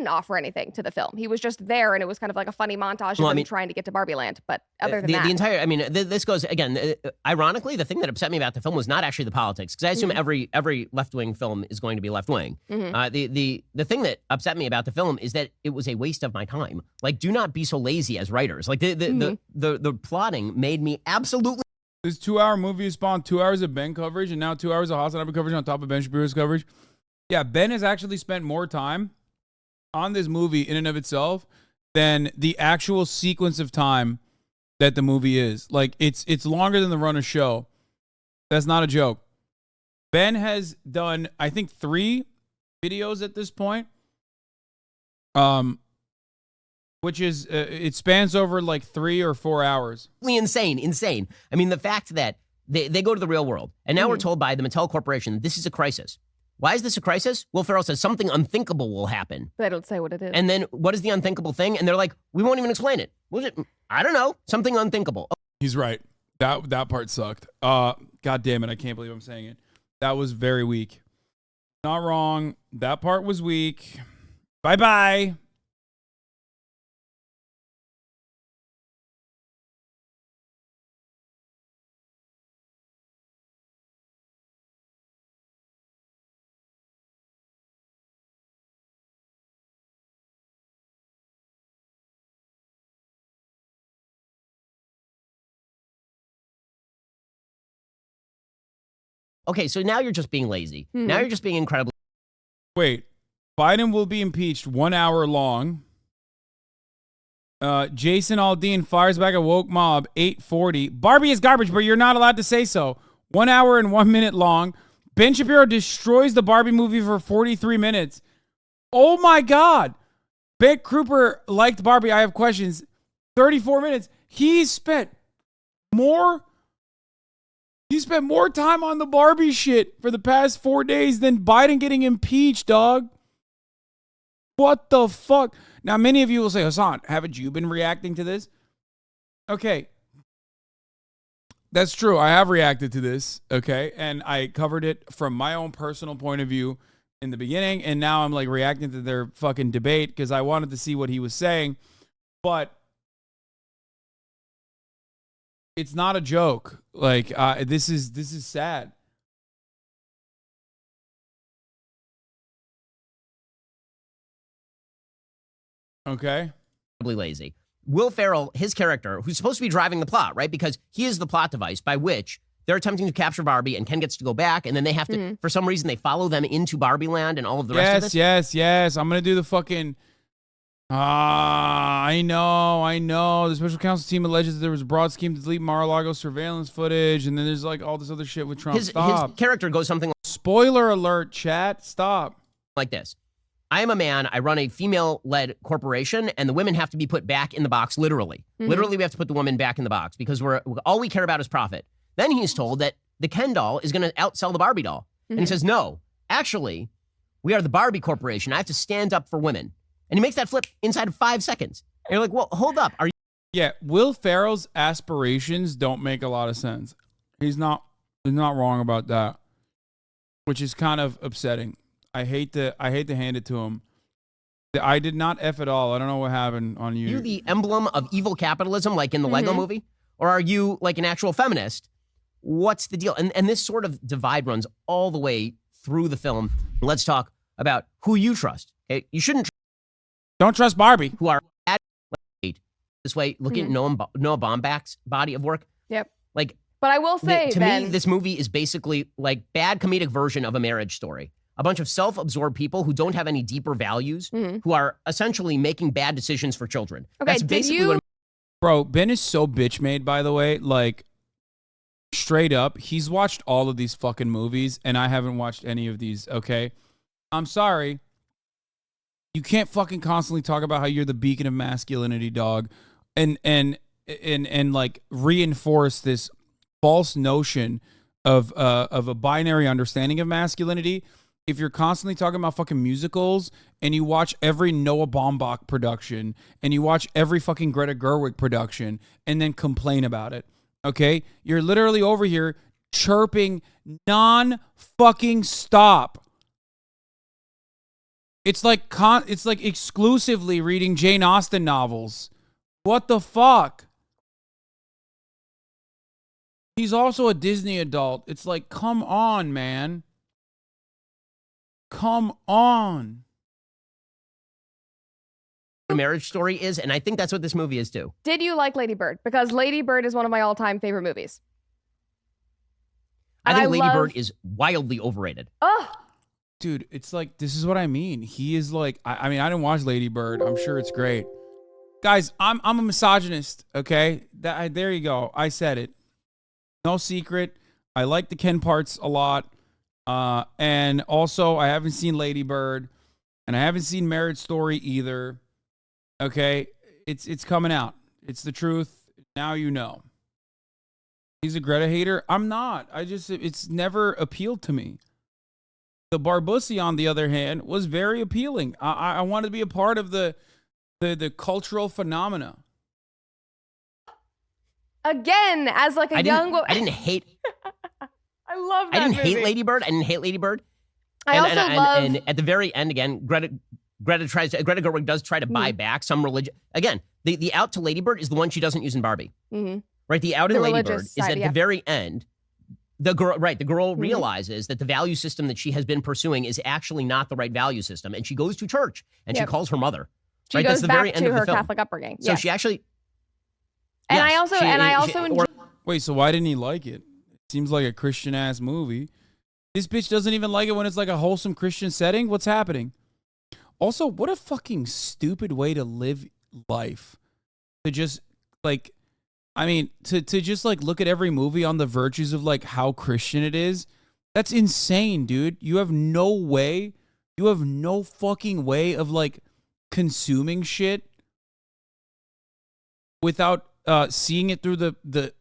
offer anything to the film. He was just there, and it was kind of like a funny montage of him trying to get to Barbie Land. But other than that. The entire, this goes, again, ironically, the thing that upset me about the film was not actually the politics, because I assume every left-wing film is going to be left-wing. The thing that upset me about the film is that it was a waste of my time. Like, do not be so lazy as writers. Like, the plotting made me absolutely. This 2-hour movie spawned 2 hours of Ben coverage and now 2 hours of HasanAbi coverage on top of Ben Shapiro's coverage. Yeah, Ben has actually spent more time on this movie in and of itself than the actual sequence of time that the movie is. Like, it's longer than the run of show. That's not a joke. Ben has done, I think, 3 videos at this point. Which is, it spans over like 3 or 4 hours. Insane. I mean, the fact that they go to the real world, and now we're told by the Mattel Corporation, this is a crisis. Why is this a crisis? Will Ferrell says something unthinkable will happen. They don't say what it is. And then what is the unthinkable thing? And they're like, we won't even explain it. I don't know. Something unthinkable. He's right. That part sucked. God damn it. I can't believe I'm saying it. That was very weak. Not wrong. That part was weak. Bye-bye. Okay, so now you're just being lazy. Now you're just being incredibly. Wait, Biden will be impeached 1 hour long. Jason Aldean fires back a woke mob, 8:40. Barbie is garbage, but you're not allowed to say so. 1 hour and 1 minute long. Ben Shapiro destroys the Barbie movie for 43 minutes. Oh my God. Ben Cooper liked Barbie. I have questions. 34 minutes. He spent more time on the Barbie shit for the past 4 days than Biden getting impeached, dog. What the fuck? Now, many of you will say, Hasan, haven't you been reacting to this? Okay. That's true. I have reacted to this, okay? And I covered it from my own personal point of view in the beginning, and now I'm like reacting to their fucking debate because I wanted to see what he was saying. But it's not a joke. Like, this is sad. Okay. Lazy. Will Ferrell, his character, who's supposed to be driving the plot, right? Because he is the plot device by which they're attempting to capture Barbie, and Ken gets to go back, and then they have to, for some reason, they follow them into Barbie Land and all of the rest of this. Yes. I'm going to do the fucking... I know. The special counsel team alleges that there was a broad scheme to delete Mar-a-Lago surveillance footage, and then there's like all this other shit with Trump. His character goes something like... Spoiler alert, chat. Stop. Like this. I am a man. I run a female-led corporation, and the women have to be put back in the box, literally. Literally, we have to put the woman back in the box because all we care about is profit. Then he's told that the Ken doll is going to outsell the Barbie doll. And he says, no, actually, we are the Barbie corporation. I have to stand up for women. And he makes that flip inside of 5 seconds. And you're like, well, hold up. Are you? Yeah, Will Ferrell's aspirations don't make a lot of sense. He's not wrong about that, which is kind of upsetting. I hate to hand it to him. I did not F at all. I don't know what happened on you. Are you the emblem of evil capitalism, like in the Lego movie? Or are you like an actual feminist? What's the deal? And this sort of divide runs all the way through the film. Let's talk about who you trust. Okay? You shouldn't Don't trust Barbie. who are at this way. Look at Noah Baumbach's body of work. Yep. Like, but I will say, to me, this movie is basically like bad comedic version of A Marriage Story. A bunch of self-absorbed people who don't have any deeper values, who are essentially making bad decisions for children. Okay, That's basically what. Bro, Ben is so bitch made, by the way. Like, straight up, he's watched all of these fucking movies, and I haven't watched any of these, okay? I'm sorry. You can't fucking constantly talk about how you're the beacon of masculinity, dog, and like reinforce this false notion of a binary understanding of masculinity if you're constantly talking about fucking musicals and you watch every Noah Baumbach production and you watch every fucking Greta Gerwig production and then complain about it. Okay? You're literally over here chirping non-fucking stop. It's like exclusively reading Jane Austen novels. What the fuck? He's also a Disney adult. It's like, come on, man. Come on. A Marriage Story is, and I think that's what this movie is too. Did you like Lady Bird? Because Lady Bird is one of my all-time favorite movies. I think Lady Bird is wildly overrated. Oh, dude, it's like, this is what I mean. He is like, I mean, I didn't watch Lady Bird. I'm sure it's great. Guys, I'm a misogynist, okay? There you go. I said it. No secret. I like the Ken parts a lot. And also, I haven't seen Lady Bird. And I haven't seen Marriage Story either. Okay? It's coming out. It's the truth. Now you know. He's a Greta hater. I'm not. It's never appealed to me. The Barbussy, on the other hand, was very appealing. I wanted to be a part of the cultural phenomena. Again, as like a young woman. I didn't hate. I love that movie. Hate Lady Bird. I didn't hate Lady Bird. And at the very end, again, Greta Gerwig does try to buy back some religion. Again, the out to Lady Bird is the one she doesn't use in Barbie. Mm-hmm. Right? The out in Lady Bird is at the very end. The girl realizes that the value system that she has been pursuing is actually not the right value system, and she goes to church and she calls her mother. She goes back to her Catholic upbringing. So she actually. And I also enjoy. Wait, so why didn't he like it? It seems like a Christian ass movie. This bitch doesn't even like it when it's like a wholesome Christian setting. What's happening? Also, what a fucking stupid way to live life. To just like, I mean, to just like look at every movie on the virtues of like how Christian it is. That's insane, dude. You have no way. You have no fucking way of like consuming shit without seeing it through the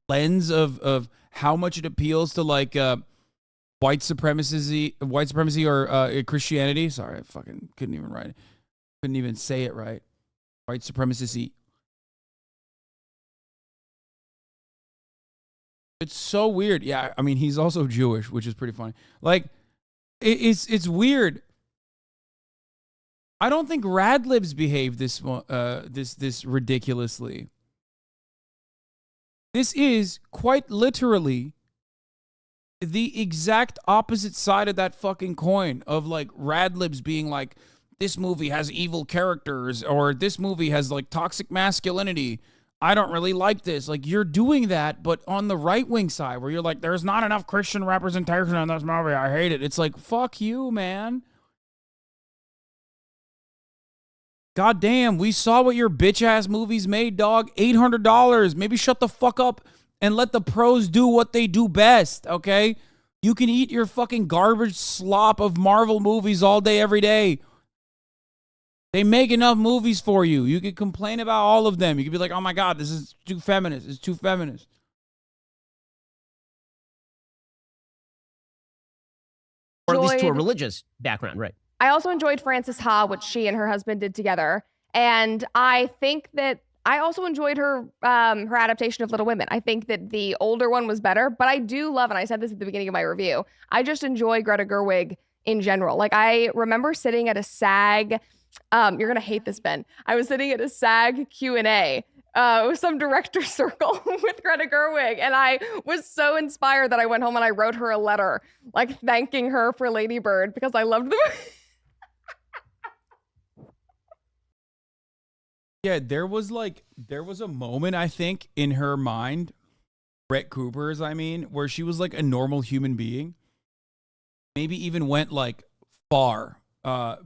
lens of how much it appeals to like white supremacy or Christianity. Sorry, I fucking couldn't even write it. Couldn't even say it right. White supremacy. It's so weird. Yeah, I mean, he's also Jewish, which is pretty funny. Like, it's weird. I don't think Radlibs behave this ridiculously. This is quite literally the exact opposite side of that fucking coin of like Radlibs being like, this movie has evil characters or this movie has like toxic masculinity. I don't really like this. Like, you're doing that, but on the right-wing side where you're like, there's not enough Christian representation in this movie. I hate it. It's like, fuck you, man. God damn, we saw what your bitch-ass movies made, dog. $800. Maybe shut the fuck up and let the pros do what they do best, okay? You can eat your fucking garbage slop of Marvel movies all day, every day. They make enough movies for you. You can complain about all of them. You can be like, oh my God, this is too feminist. It's too feminist. Or at least to a religious background, right? I also enjoyed Frances Ha, which she and her husband did together. And I think that I also enjoyed her her adaptation of Little Women. I think that the older one was better, but I do love, and I said this at the beginning of my review, I just enjoy Greta Gerwig in general. Like, I remember sitting at a SAG, you're going to hate this, Ben. I was sitting at a SAG Q&A with some director circle with Greta Gerwig, and I was so inspired that I went home and I wrote her a letter, like thanking her for Lady Bird because I loved the movie. Yeah, there was a moment, I think, in her mind, Brett Cooper's, I mean, where she was like a normal human being. Maybe even went like far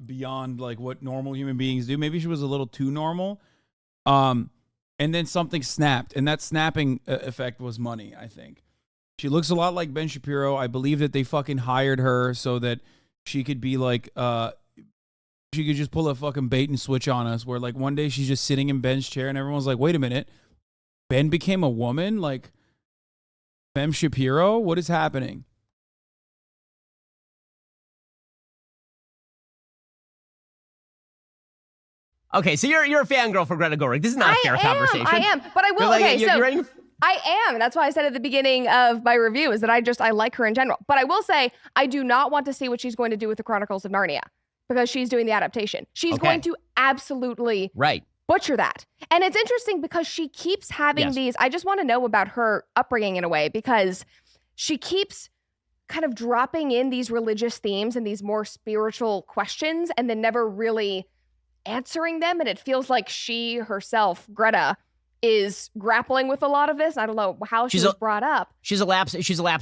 beyond like what normal human beings do. Maybe she was a little too normal. And then something snapped, and that snapping effect was money, I think. She looks a lot like Ben Shapiro. I believe that they fucking hired her so that she could be like she could just pull a fucking bait and switch on us, where like one day she's just sitting in Ben's chair and everyone's like, wait a minute, Ben became a woman? Like, Ben Shapiro? What is happening? Okay, so you're a fangirl for Greta Gerwig. This is not a fair conversation. I am, but I will. Like, okay, so ready? I am. That's why I said at the beginning of my review is that I like her in general. But I will say I do not want to see what she's going to do with the Chronicles of Narnia because she's doing the adaptation. She's going to absolutely butcher that. And it's interesting because she keeps having these. I just want to know about her upbringing in a way, because she keeps kind of dropping in these religious themes and these more spiritual questions and then never really answering them. And it feels like she herself, Greta, is grappling with a lot of this. I don't know how she was brought up. She's a lapsed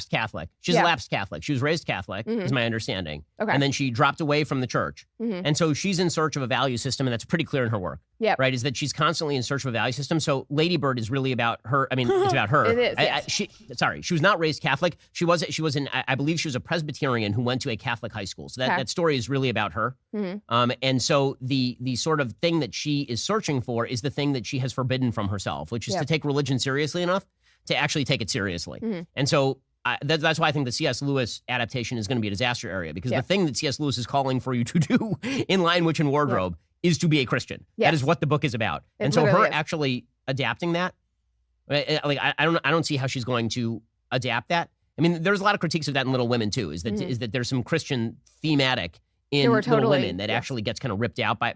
Catholic. She's a lapsed Catholic. She was raised Catholic, is my understanding. Okay. And then she dropped away from the church. And so she's in search of a value system, and that's pretty clear in her work. Yeah. Right? Is that she's constantly in search of a value system. So Lady Bird is really about her. I mean, it's about her. It is. She was not raised Catholic. She was I believe she was a Presbyterian who went to a Catholic high school. So that story is really about her. And so the sort of thing that she is searching for is the thing that she has forbidden from herself, which is to take religion seriously enough to actually take it seriously. And so that's why I think the C.S. Lewis adaptation is going to be a disaster area, because the thing that C.S. Lewis is calling for you to do in Lion, Witch, and Wardrobe is to be a Christian. That is what the book is about. And so her actually adapting that, like I don't see how she's going to adapt that. I mean, there's a lot of critiques of that in Little Women too. Is that there's some Christian thematic in Little Women that actually gets kind of ripped out by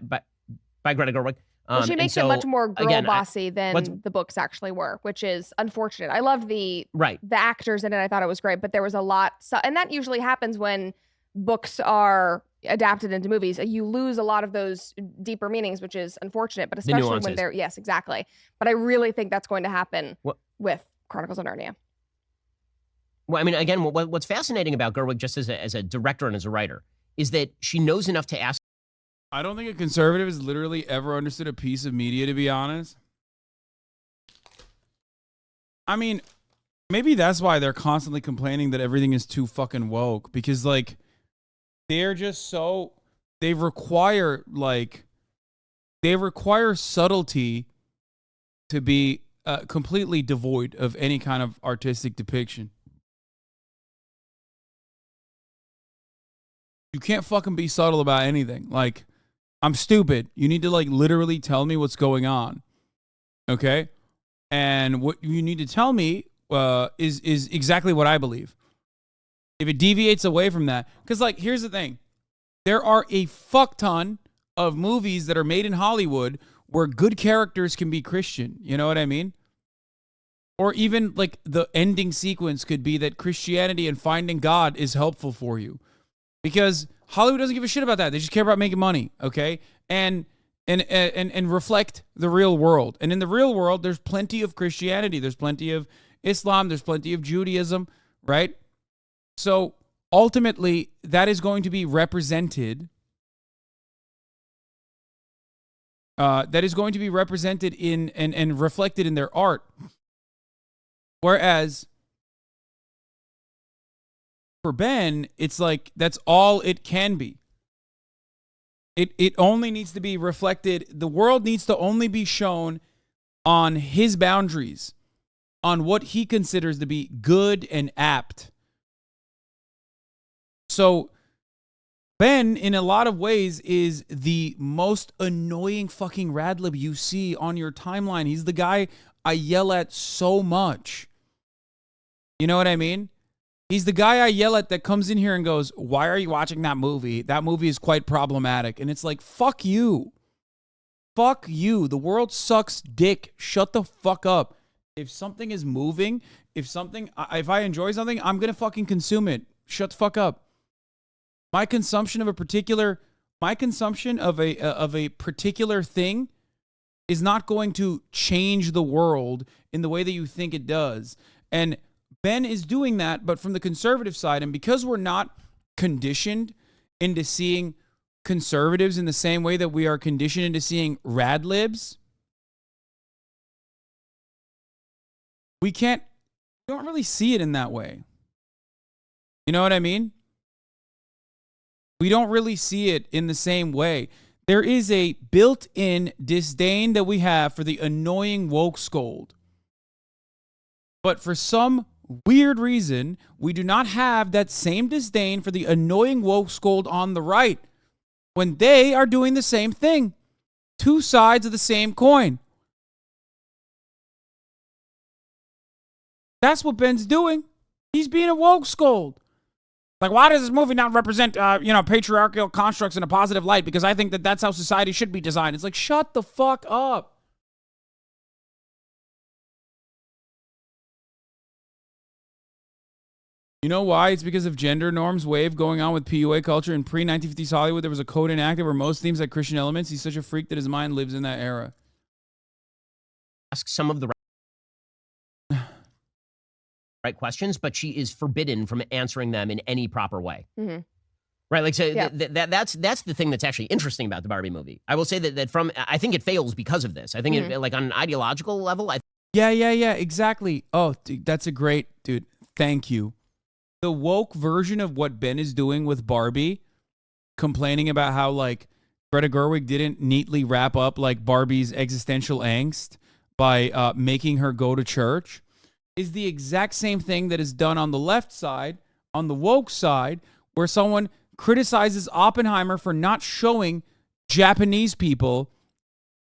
Greta Gerwig. Well, she makes it much more girl bossy than the books actually were, which is unfortunate. I loved the actors in it. I thought it was great, but there was a lot. And that usually happens when books are adapted into movies. You lose a lot of those deeper meanings, which is unfortunate, but especially when they're, yes, exactly. But I really think that's going to happen with Chronicles of Narnia. Well, I mean, again, what's fascinating about Gerwig just as a director and as a writer is that she knows enough to ask. I don't think a conservative has literally ever understood a piece of media, to be honest. I mean, maybe that's why they're constantly complaining that everything is too fucking woke, because like they're just so, they require subtlety to be completely devoid of any kind of artistic depiction. You can't fucking be subtle about anything. Like, I'm stupid. You need to like literally tell me what's going on. Okay? And what you need to tell me is exactly what I believe. If it deviates away from that, because like, here's the thing. There are a fuck ton of movies that are made in Hollywood where good characters can be Christian. You know what I mean? Or even like the ending sequence could be that Christianity and finding God is helpful for you. Because Hollywood doesn't give a shit about that. They just care about making money, okay? And reflect the real world. And in the real world, there's plenty of Christianity. There's plenty of Islam. There's plenty of Judaism, right? So ultimately, that is going to be represented. That is going to be represented in and reflected in their art. Whereas for Ben, it's like that's all it can be. It only needs to be reflected. The world needs to only be shown on his boundaries, on what he considers to be good and apt. So Ben, in a lot of ways, is the most annoying fucking radlib you see on your timeline. He's the guy I yell at so much. You know what I mean? He's the guy I yell at that comes in here and goes, why are you watching that movie? That movie is quite problematic. And it's like, fuck you. Fuck you. The world sucks dick. Shut the fuck up. If something is moving, if I enjoy something, I'm going to fucking consume it. Shut the fuck up. My consumption of a particular thing is not going to change the world in the way that you think it does. And Ben is doing that, but from the conservative side. And because we're not conditioned into seeing conservatives in the same way that we are conditioned into seeing rad libs, we don't really see it in that way. You know what I mean? We don't really see it in the same way. There is a built-in disdain that we have for the annoying woke scold. But for some weird reason, we do not have that same disdain for the annoying woke scold on the right when they are doing the same thing. Two sides of the same coin. That's what Ben's doing. He's being a woke scold. Like, why does this movie not represent, patriarchal constructs in a positive light? Because I think that that's how society should be designed. It's like, shut the fuck up. You know why? It's because of gender norms wave going on with PUA culture. In pre-1950s Hollywood, there was a code enacted where most themes had Christian elements. He's such a freak that his mind lives in that era. Ask some of the right questions, but she is forbidden from answering them in any proper way. Mm-hmm. Right, like, so that's the thing that's actually interesting about the Barbie movie. I will say that I think it fails because of this. I think it, like, on an ideological level, Yeah, exactly. Oh, dude, that's a great, dude. Thank you. The woke version of what Ben is doing with Barbie, complaining about how, like, Greta Gerwig didn't neatly wrap up, like, Barbie's existential angst by making her go to church, is the exact same thing that is done on the left side, on the woke side, where someone criticizes Oppenheimer for not showing Japanese people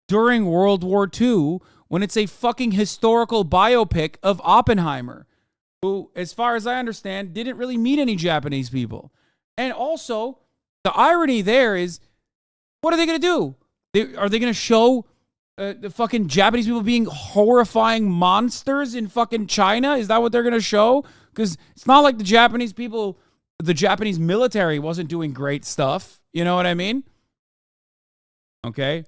during World War II when it's a fucking historical biopic of Oppenheimer, who, as far as I understand, didn't really meet any Japanese people. And also, the irony there is, what are they going to do? Are they going to show the fucking Japanese people being horrifying monsters in fucking China? Is that what they're going to show? Because it's not like the Japanese military wasn't doing great stuff. You know what I mean? Okay.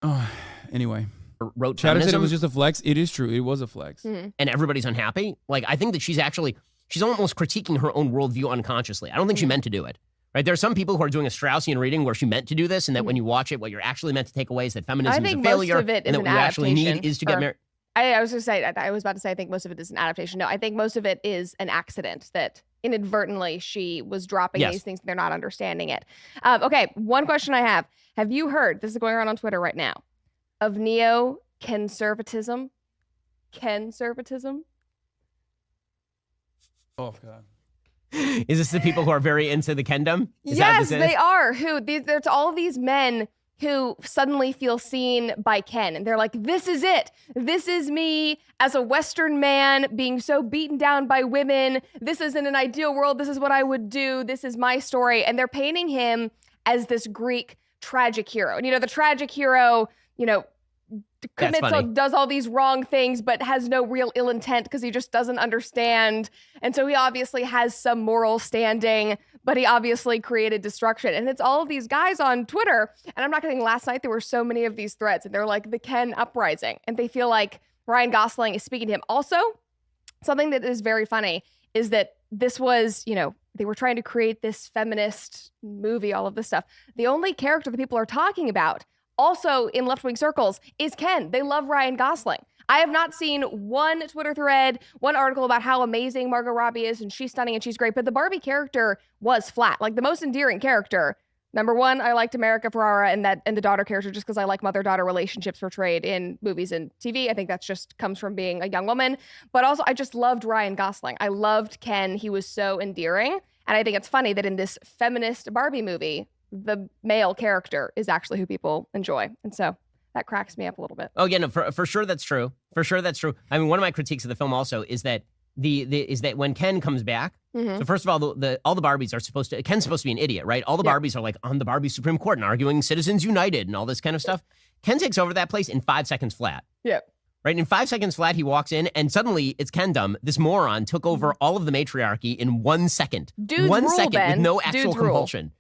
Oh, anyway. Wrote Chatter said it feminism, was just a flex. It is true. It was a flex. and everybody's unhappy. Like, I think that she's almost critiquing her own worldview unconsciously. I don't think she meant to do it. Right? There are some people who are doing a Straussian reading where she meant to do this, and that when you watch it, what you're actually meant to take away is that feminism is a failure, and that what you actually need is to get married. I was about to say, I think most of it is an adaptation. No, I think most of it is an accident that inadvertently she was dropping these things and they're not understanding it. Okay, one question I have. Have you heard, this is going around on Twitter right now, of neo-conservatism? Conservatism? Oh, God. Is this the people who are very into the Kendom? Yes, they are. There's all these men who suddenly feel seen by Ken. And they're like, this is it. This is me as a Western man being so beaten down by women. This is in an ideal world. This is what I would do. This is my story. And they're painting him as this Greek tragic hero. And, the tragic hero, does all these wrong things, but has no real ill intent because he just doesn't understand. And so he obviously has some moral standing, but he obviously created destruction. And it's all of these guys on Twitter. And I'm not kidding, last night there were so many of these threads, and they're like the Ken uprising. And they feel like Ryan Gosling is speaking to him. Also, something that is very funny is that this was, they were trying to create this feminist movie, all of this stuff. The only character that people are talking about also in left-wing circles is Ken. They love Ryan Gosling. I have not seen one Twitter thread, one article about how amazing Margot Robbie is and she's stunning and she's great, but the Barbie character was flat. Like, the most endearing character. Number one, I liked America Ferrara and the daughter character just because I like mother-daughter relationships portrayed in movies and TV. I think that's just comes from being a young woman. But also, I just loved Ryan Gosling. I loved Ken. He was so endearing. And I think it's funny that in this feminist Barbie movie, the male character is actually who people enjoy. And so that cracks me up a little bit. Oh, yeah, no, for sure that's true. For sure that's true. I mean, one of my critiques of the film also is that is that when Ken comes back, so first of all, all the Barbies are Ken's supposed to be an idiot, right? All the Barbies are like on the Barbie Supreme Court and arguing Citizens United and all this kind of stuff. Ken takes over that place in 5 seconds flat. Yeah. Right? In 5 seconds flat, he walks in, and suddenly it's Kendom. This moron took over all of the matriarchy in 1 second. Dudes 1 rule, second Ben. with no actual Dudes rule. compulsion.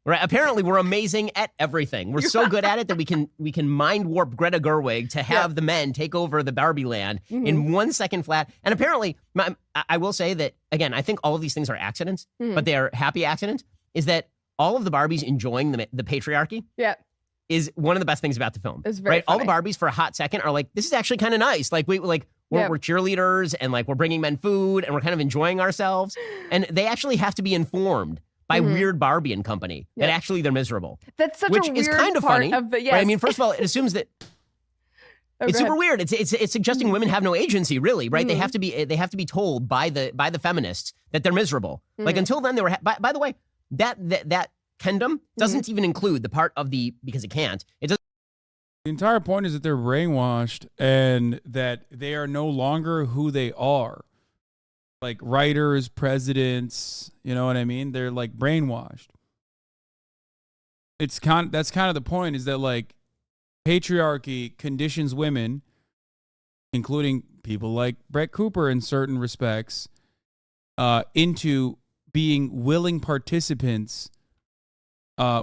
Right. Apparently, we're amazing at everything. We're so good at it that we can mind warp Greta Gerwig to have the men take over the Barbie land in 1 second flat. And apparently, I will say that, again, I think all of these things are accidents, but they are happy accidents, is that all of the Barbies enjoying the patriarchy is one of the best things about the film. It's very right. All the Barbies for a hot second are like, this is actually kind of nice. Like we're cheerleaders and like we're bringing men food and we're kind of enjoying ourselves. And they actually have to be informed by Weird Barbie and Company that actually they're miserable. That's such which a weird is kind of part funny. Of the, right? I mean, first of all, it assumes that it's super ahead. weird. It's suggesting women have no agency, really, right? They have to be told by the feminists that they're miserable. Like until then, they were. By the way, that kendom doesn't even include the part of because it can't. It doesn't. The entire point is that they're brainwashed and that they are no longer who they are. Like writers, presidents, you know what I mean? They're like brainwashed. That's kind of the point, is that like patriarchy conditions women, including people like Brett Cooper in certain respects, into being willing participants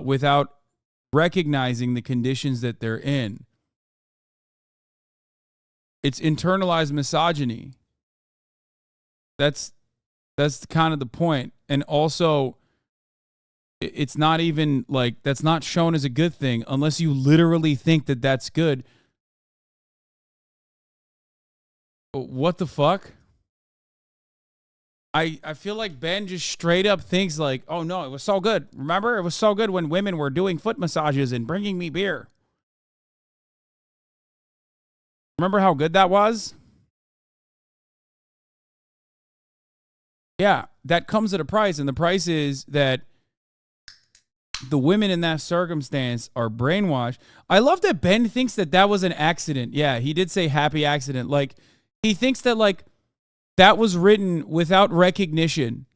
without recognizing the conditions that they're in. It's internalized misogyny. That's kind of the point. And also, it's not even like, that's not shown as a good thing unless you literally think that that's good. What the fuck? I feel like Ben just straight up thinks like, oh no, it was so good. Remember? It was so good when women were doing foot massages and bringing me beer. Remember how good that was? Yeah, that comes at a price, and the price is that the women in that circumstance are brainwashed. I love that Ben thinks that was an accident. Yeah, he did say happy accident. Like, he thinks that, like, that was written without recognition.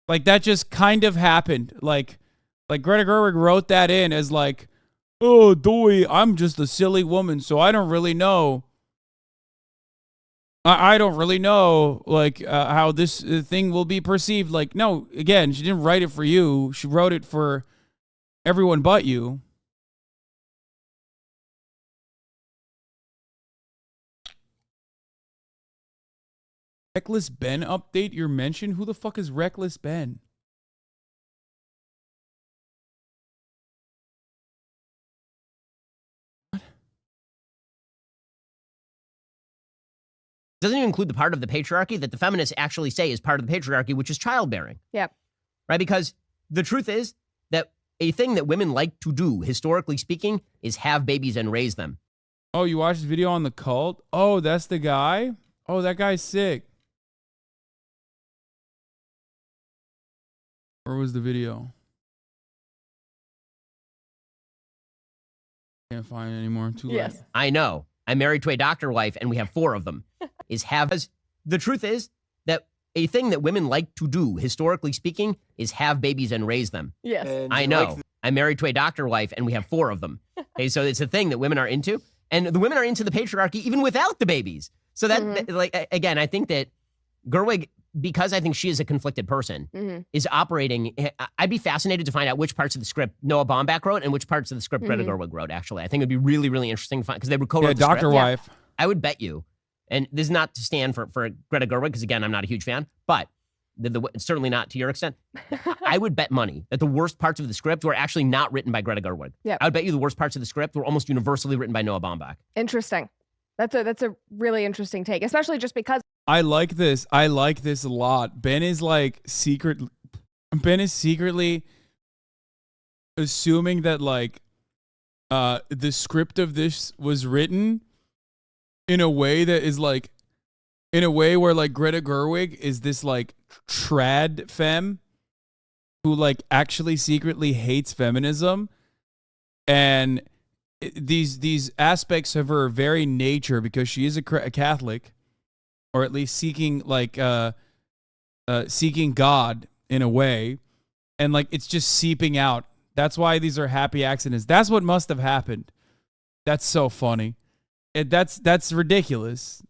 Like, that just kind of happened. Like Greta Gerwig wrote that in as like, oh, doy, I'm just a silly woman, so I don't really know. I don't really know, like, how this thing will be perceived. Like, no, again, she didn't write it for you. She wrote it for everyone but you. Reckless Ben update your mention? Who the fuck is Reckless Ben? Doesn't even include the part of the patriarchy that the feminists actually say is part of the patriarchy, which is childbearing. Yep. Right? Because the truth is that a thing that women like to do, historically speaking, is have babies and raise them. Oh, you watched this video on the cult? Oh, that's the guy? Oh, that guy's sick. Where was the video? Can't find it anymore. Too late. Yes. I know. I'm married to a doctor wife, and we have 4 of them. The truth is that a thing that women like to do, historically speaking, is have babies and raise them. Yes. And I know. I'm married to a doctor wife, and we have 4 of them. Okay, so it's a thing that women are into, and the women are into the patriarchy even without the babies. So that, like, again, I think that Gerwig, because I think she is a conflicted person, is operating. I'd be fascinated to find out which parts of the script Noah Baumbach wrote and which parts of the script Greta Gerwig wrote, actually. I think it'd be really, really interesting to find, because they would co-wrote the Doctor script. Wife. I would bet you, and this is not to stand for Greta Gerwig, because again, I'm not a huge fan, but certainly not to your extent. I would bet money that the worst parts of the script were actually not written by Greta Gerwig. Yep. I would bet you the worst parts of the script were almost universally written by Noah Baumbach. Interesting. That's a really interesting take, especially just because I like this. I like this a lot. Ben is secretly assuming that like the script of this was written in a way that is like, in a way where like Greta Gerwig is this like trad femme who like actually secretly hates feminism, and these aspects of her very nature, because she is a Catholic, or at least seeking like seeking God in a way, and like it's just seeping out. That's why these are happy accidents. That's what must have happened. That's so funny. That's ridiculous.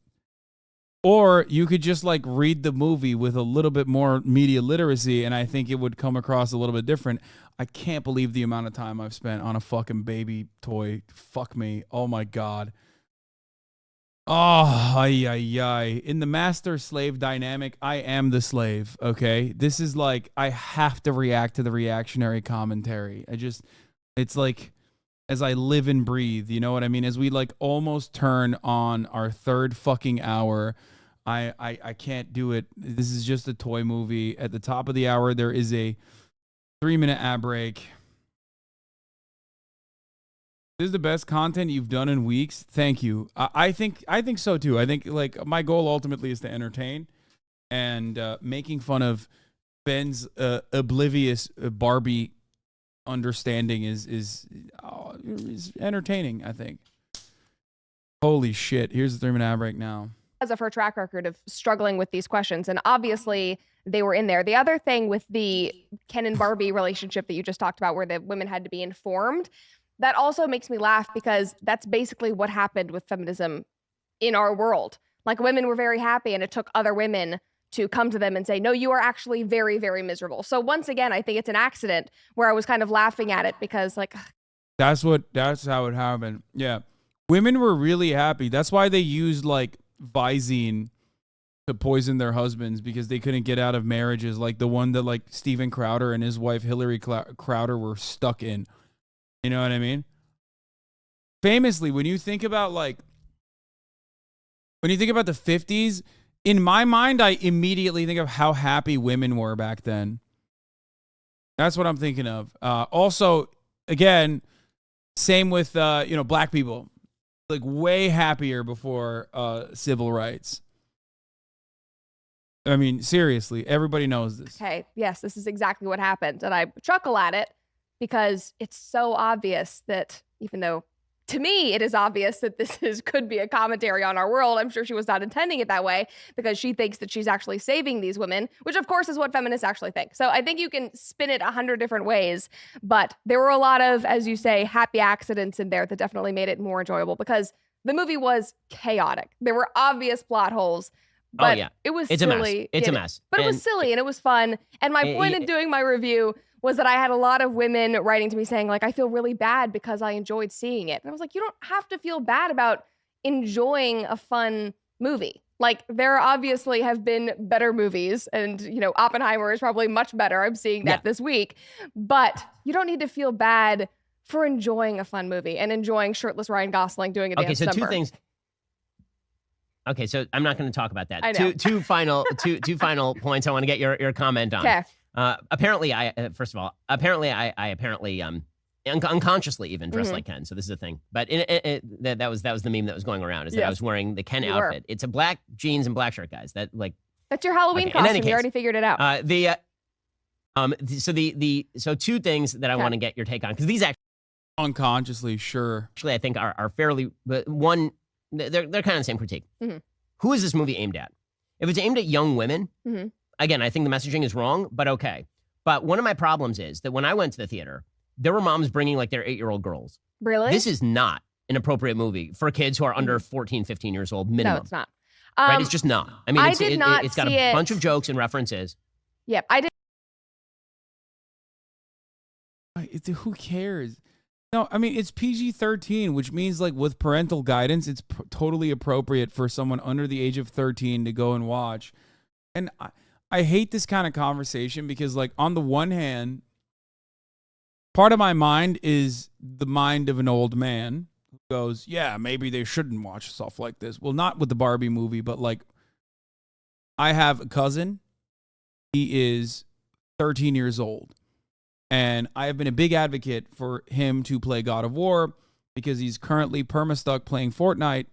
Or you could just like read the movie with a little bit more media literacy, and I think it would come across a little bit different. I can't believe the amount of time I've spent on a fucking baby toy. Fuck me. Oh my God. Oh, ay, ay, ay. In the master-slave dynamic, I am the slave, okay? This is like, I have to react to the reactionary commentary. It's like, as I live and breathe, you know what I mean? As we like almost turn on our third fucking hour, I can't do it. This is just a toy movie. At the top of the hour, there is a 3-minute ad break. This is the best content you've done in weeks. Thank you. I think so too. I think like my goal ultimately is to entertain, and making fun of Ben's oblivious Barbie understanding is entertaining, I think. Holy shit. Here's the 3-minute ad break now. Because of her track record of struggling with these questions, and obviously they were in there. The other thing with the Ken and Barbie relationship that you just talked about, where the women had to be informed, that also makes me laugh, because that's basically what happened with feminism in our world. Like, women were very happy, and it took other women to come to them and say, no, you are actually very, very miserable. So once again, I think it's an accident where I was kind of laughing at it, because like, that's how it happened. Yeah. Women were really happy. That's why they used like Visine to poison their husbands, because they couldn't get out of marriages like the one that like Steven Crowder and his wife Hillary Crowder were stuck in. You know what I mean? Famously, when you think about the 50s, in my mind, I immediately think of how happy women were back then. That's what I'm thinking of. Also, again, same with black people, like way happier before civil rights. I mean, seriously, everybody knows this. Okay, yes, this is exactly what happened, and I chuckle at it, because it's so obvious that, even though to me it is obvious that could be a commentary on our world, I'm sure she was not intending it that way, because she thinks that she's actually saving these women, which of course is what feminists actually think. So I think you can spin it 100 different ways, but there were a lot of, as you say, happy accidents in there that definitely made it more enjoyable, because the movie was chaotic. There were obvious plot holes, but it was silly. It's a mess. But it was silly, and it was fun. And my point in doing my review was that I had a lot of women writing to me saying, like, I feel really bad because I enjoyed seeing it. And I was like, you don't have to feel bad about enjoying a fun movie. Like, there obviously have been better movies, and, Oppenheimer is probably much better. I'm seeing that this week. But you don't need to feel bad for enjoying a fun movie and enjoying shirtless Ryan Gosling doing a dance number. Two things. Okay, so I'm not going to talk about that. I know. Two final points I want to get your comment on. Okay. Apparently, I unconsciously even dressed like Ken. So this is a thing. But that was the meme that was going around, is that I was wearing the Ken outfit. It's a black jeans and black shirt, guys. That's your Halloween costume. You already figured it out. So two things that I want to get your take on, because these unconsciously, sure. Actually, I think are fairly one. They're kind of the same critique. Mm-hmm. Who is this movie aimed at? If it's aimed at young women, mm-hmm. again, I think the messaging is wrong, but okay. But one of my problems is that when I went to the theater, there were moms bringing like their 8-year-old girls. Really? This is not an appropriate movie for kids who are under 14, 15 years old minimum. No, it's not. Right? It's just not. I mean, it's got a bunch of jokes and references. Yep, I did. Who cares? No, I mean, it's PG-13, which means like with parental guidance, it's totally appropriate for someone under the age of 13 to go and watch. And I hate this kind of conversation, because like on the one hand, part of my mind is the mind of an old man who goes, yeah, maybe they shouldn't watch stuff like this. Well, not with the Barbie movie, but like, I have a cousin. He is 13 years old. And I have been a big advocate for him to play God of War, because he's currently perma-stuck playing Fortnite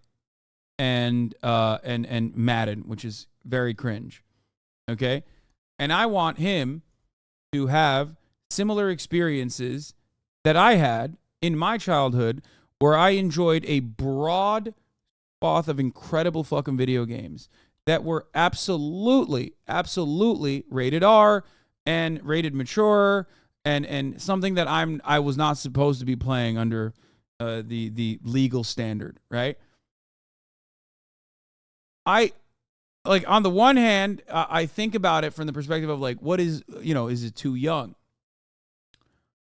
and Madden, which is very cringe. Okay? And I want him to have similar experiences that I had in my childhood, where I enjoyed a broad swath of incredible fucking video games that were absolutely rated R and rated mature, and something that I was not supposed to be playing under the legal standard, right? like on the one hand, I think about it from the perspective of like, what is, is it too young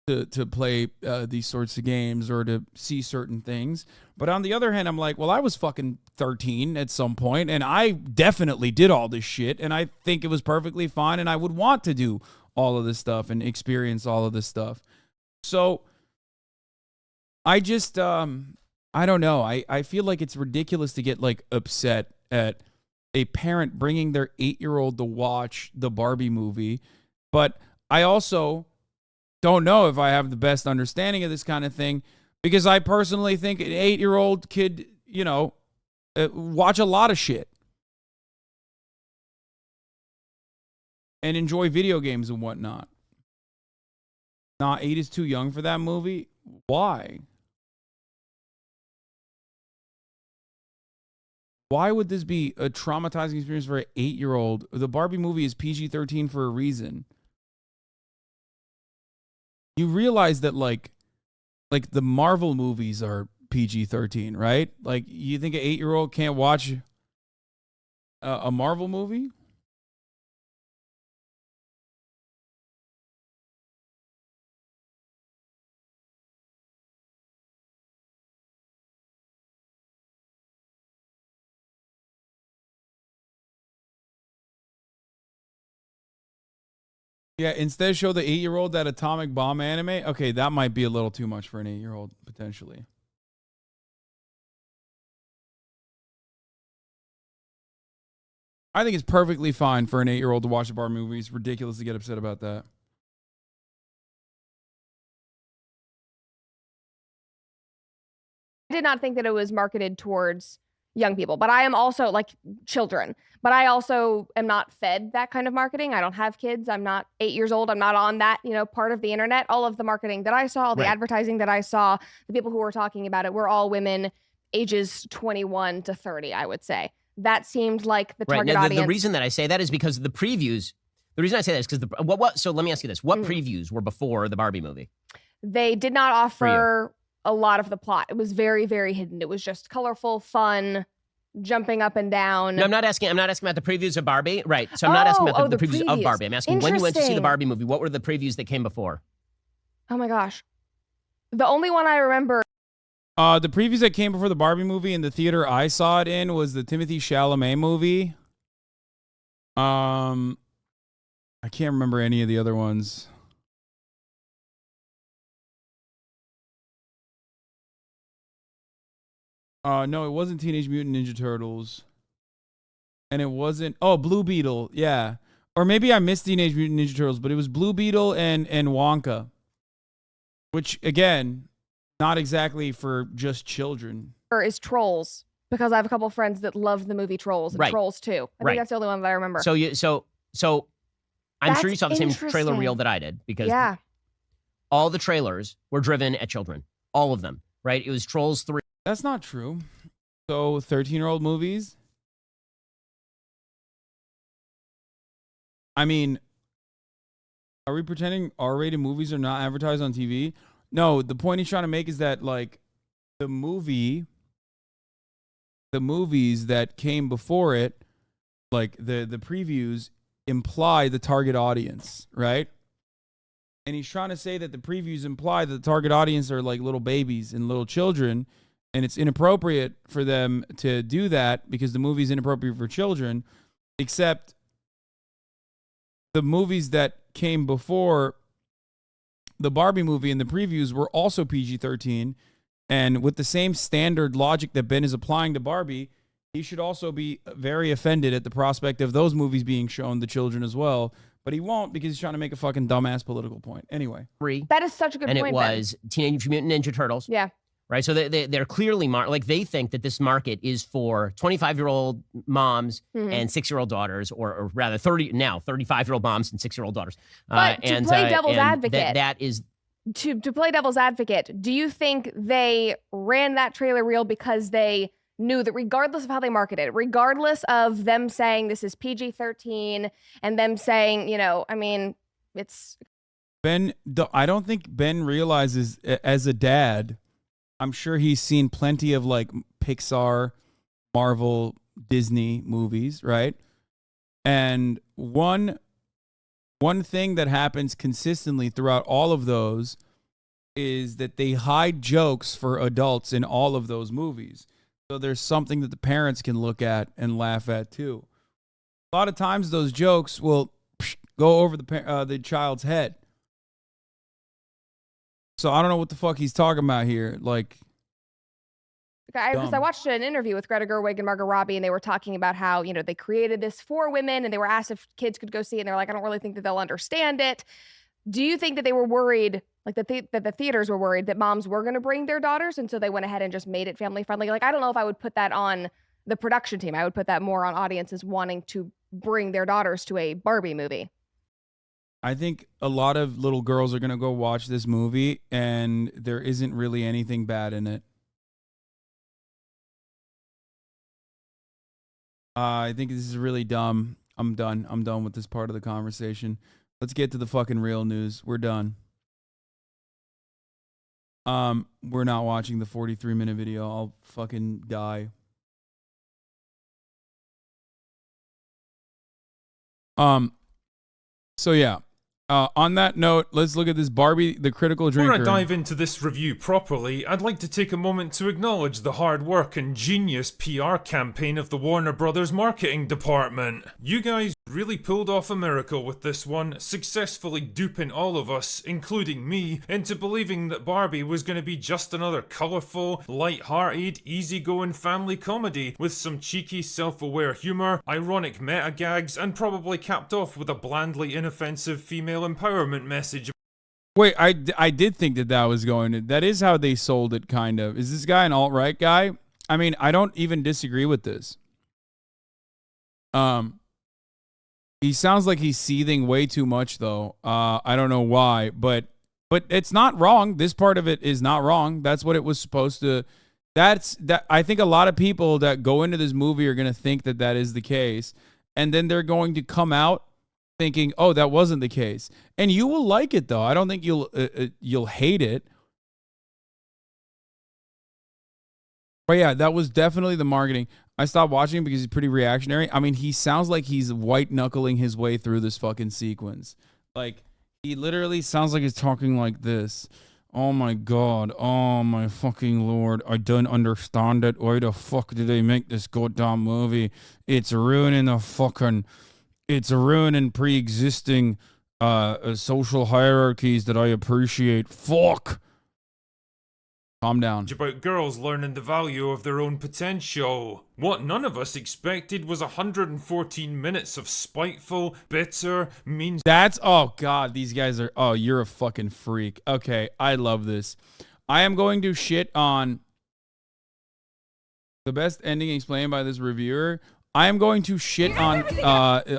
to play these sorts of games or to see certain things? But on the other hand, I'm like, well, I was fucking 13 at some point, and I definitely did all this shit, and I think it was perfectly fine, and I would want to do all of this stuff and experience all of this stuff. So I just, I don't know. I feel like it's ridiculous to get like upset at a parent bringing their 8-year-old to watch the Barbie movie. But I also don't know if I have the best understanding of this kind of thing, because I personally think an 8-year-old could, watch a lot of shit and enjoy video games and whatnot. Nah, 8 is too young for that movie. Why? Why would this be a traumatizing experience for an 8-year-old? The Barbie movie is PG-13 for a reason. You realize that like the Marvel movies are PG-13, right? Like, you think an 8-year-old can't watch a Marvel movie? Yeah, instead show the 8-year-old that atomic bomb anime. Okay, that might be a little too much for an 8-year-old, potentially. I think it's perfectly fine for an 8-year-old to watch a Barbie movie. It's ridiculous to get upset about that. I did not think that it was marketed towards young people, but I am also like children, but I also am not fed that kind of marketing. I don't have kids. I'm not 8 years old. I'm not on that, part of the internet. All of the marketing that I saw, the advertising that I saw, the people who were talking about it were all women ages 21 to 30, I would say. That seemed like the target audience. The reason that I say that is because the previews, the reason I say that is because so let me ask you this. What previews were before the Barbie movie? They did not offer a lot of the plot. It was very, very hidden. It was just colorful, fun, jumping up and down. No, I'm not asking about the previews of Barbie. Right. So I'm not asking about the previews of Barbie. I'm asking when you went to see the Barbie movie, what were the previews that came before? Oh my gosh. The only one I remember. The previews that came before the Barbie movie in the theater I saw it in was the Timothée Chalamet movie. I can't remember any of the other ones. No, it wasn't Teenage Mutant Ninja Turtles. And it wasn't... Oh, Blue Beetle. Yeah. Or maybe I missed Teenage Mutant Ninja Turtles, but it was Blue Beetle and Wonka. Which, again, not exactly for just children. Is Trolls, because I have a couple of friends that love the movie Trolls. And Trolls 2. I think that's the only one that I remember. So I'm sure you saw the same trailer reel that I did, because all the trailers were driven at children. All of them. Right? It was Trolls 3. That's not true. So 13-year-old movies? I mean, are we pretending R-rated movies are not advertised on TV? No, the point he's trying to make is that, like, the movies that came before it, like the previews imply the target audience, right? And he's trying to say that the previews imply that the target audience are like little babies and little children, and it's inappropriate for them to do that because the movie's inappropriate for children, except the movies that came before the Barbie movie and the previews were also PG-13, and with the same standard logic that Ben is applying to Barbie, he should also be very offended at the prospect of those movies being shown to children as well, but he won't because he's trying to make a fucking dumbass political point. Anyway. That is such a good point, and it was Teenage Mutant Ninja Turtles. Yeah. Right, so they're clearly like they think that this market is for 25-year-old moms and 6-year-old daughters, or rather 35-year-old moms and 6-year-old daughters. But to play devil's advocate, that is to play devil's advocate. Do you think they ran that trailer reel because they knew that regardless of how they marketed it, regardless of them saying this is PG-13 and them saying, it's Ben? I don't think Ben realizes as a dad. I'm sure he's seen plenty of like Pixar, Marvel Disney movies, right? And one thing that happens consistently throughout all of those is that they hide jokes for adults in all of those movies. So there's something that the parents can look at and laugh at too. A lot of times those jokes will go over the child's head. So I don't know what the fuck he's talking about here. Like, because I watched an interview with Greta Gerwig and Margot Robbie, and they were talking about how, you know, they created this for women, and they were asked if kids could go see it, and they're like, I don't really think that they'll understand it. Do you think that they were worried, like that the theaters were worried that moms were going to bring their daughters, and so they went ahead and just made it family friendly? Like, I don't know if I would put that on the production team. I would put that more on audiences wanting to bring their daughters to a Barbie movie. I think a lot of little girls are going to go watch this movie, and there isn't really anything bad in it. I think this is really dumb. I'm done. I'm done with this part of the conversation. Let's get to the fucking real news. We're done. We're not watching the 43-minute video. I'll fucking die. So yeah. On that note, let's look at this Barbie, the critical drinker. Before I dive into this review properly, I'd like to take a moment to acknowledge the hard work and genius PR campaign of the Warner Brothers marketing department. You guys really pulled off a miracle with this one, successfully duping all of us, including me, into believing that Barbie was going to be just another colourful, light-hearted, easygoing family comedy with some cheeky, self-aware humour, ironic meta gags, and probably capped off with a blandly inoffensive female empowerment message. Wait, I did think that was going to... That is how they sold it, kind of. Is this guy an alt-right guy? I mean, I don't even disagree with this. He sounds like he's seething way too much, though. I don't know why, but it's not wrong. This part of it is not wrong. That's what it was supposed to... I think a lot of people that go into this movie are going to think that that is the case, and then they're going to come out thinking, oh, that wasn't the case. And you will like it, though. I don't think you'll hate it. But yeah, that was definitely the marketing. I stopped watching because he's pretty reactionary. I mean, he sounds like he's white-knuckling his way through this fucking sequence. Like, he literally sounds like he's talking like this. Oh my God. Oh my fucking Lord. I don't understand it. Why the fuck did they make this goddamn movie? It's ruining pre-existing social hierarchies that I appreciate. Fuck. Calm down. About girls learning the value of their own potential. What none of us expected was 114 minutes of spiteful, bitter, mean... Oh God, these guys are... Oh, you're a fucking freak. Okay, I love this. I am going to shit on the best ending explained by this reviewer. I am going to shit on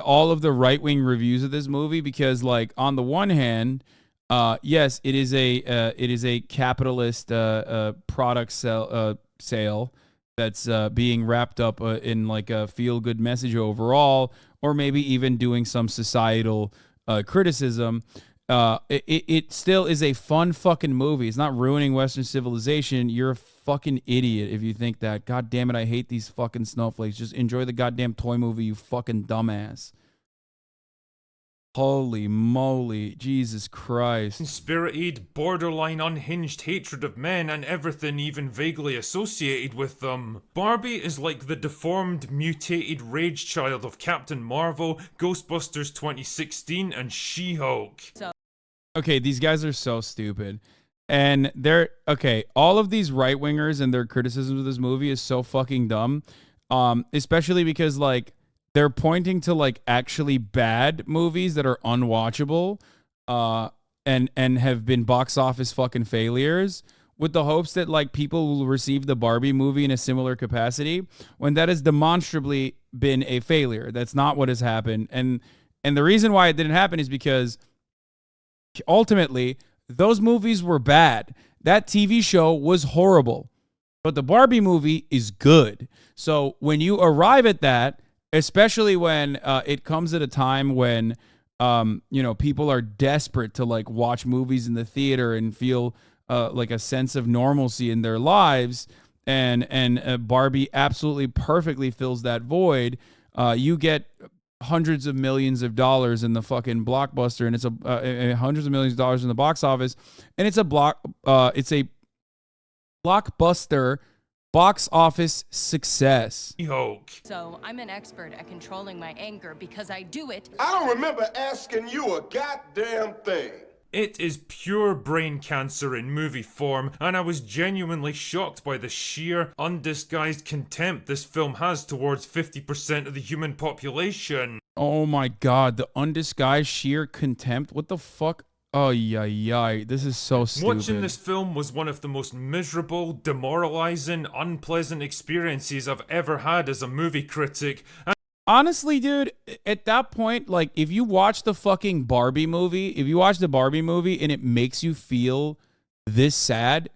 all of the right-wing reviews of this movie because, like, on the one hand... yes, it is a capitalist product sale that's being wrapped up in like a feel-good message overall, or maybe even doing some societal criticism. It still is a fun fucking movie. It's not ruining Western civilization. You're a fucking idiot if you think that. God damn it, I hate these fucking snowflakes. Just enjoy the goddamn toy movie, you fucking dumbass. Holy moly, Jesus Christ. Spirited, borderline unhinged hatred of men and everything even vaguely associated with them. Barbie is like the deformed, mutated rage child of Captain Marvel, Ghostbusters 2016, and She-Hulk. Okay, these guys are so stupid. And all of these right-wingers and their criticisms of this movie is so fucking dumb. Especially because, like, they're pointing to like actually bad movies that are unwatchable and have been box office fucking failures with the hopes that like people will receive the Barbie movie in a similar capacity when that has demonstrably been a failure. That's not what has happened. And the reason why it didn't happen is because ultimately those movies were bad. That TV show was horrible. But the Barbie movie is good. So when you arrive at that, especially when it comes at a time when, people are desperate to like watch movies in the theater and feel like a sense of normalcy in their lives. and Barbie absolutely perfectly fills that void. You get hundreds of millions of dollars in the fucking blockbuster, and it's hundreds of millions of dollars in the box office, and it's a blockbuster box office success. So I'm an expert at controlling my anger because I do it. I don't remember asking you a goddamn thing. It is pure brain cancer in movie form, and I was genuinely shocked by the sheer, undisguised contempt this film has towards 50% of the human population. Oh my god, the undisguised sheer contempt. What the fuck? Oh, yeah. This is so stupid. Watching this film was one of the most miserable, demoralizing, unpleasant experiences I've ever had as a movie critic. Honestly, dude, at that point, like, if you watch the fucking Barbie movie, and it makes you feel this sad,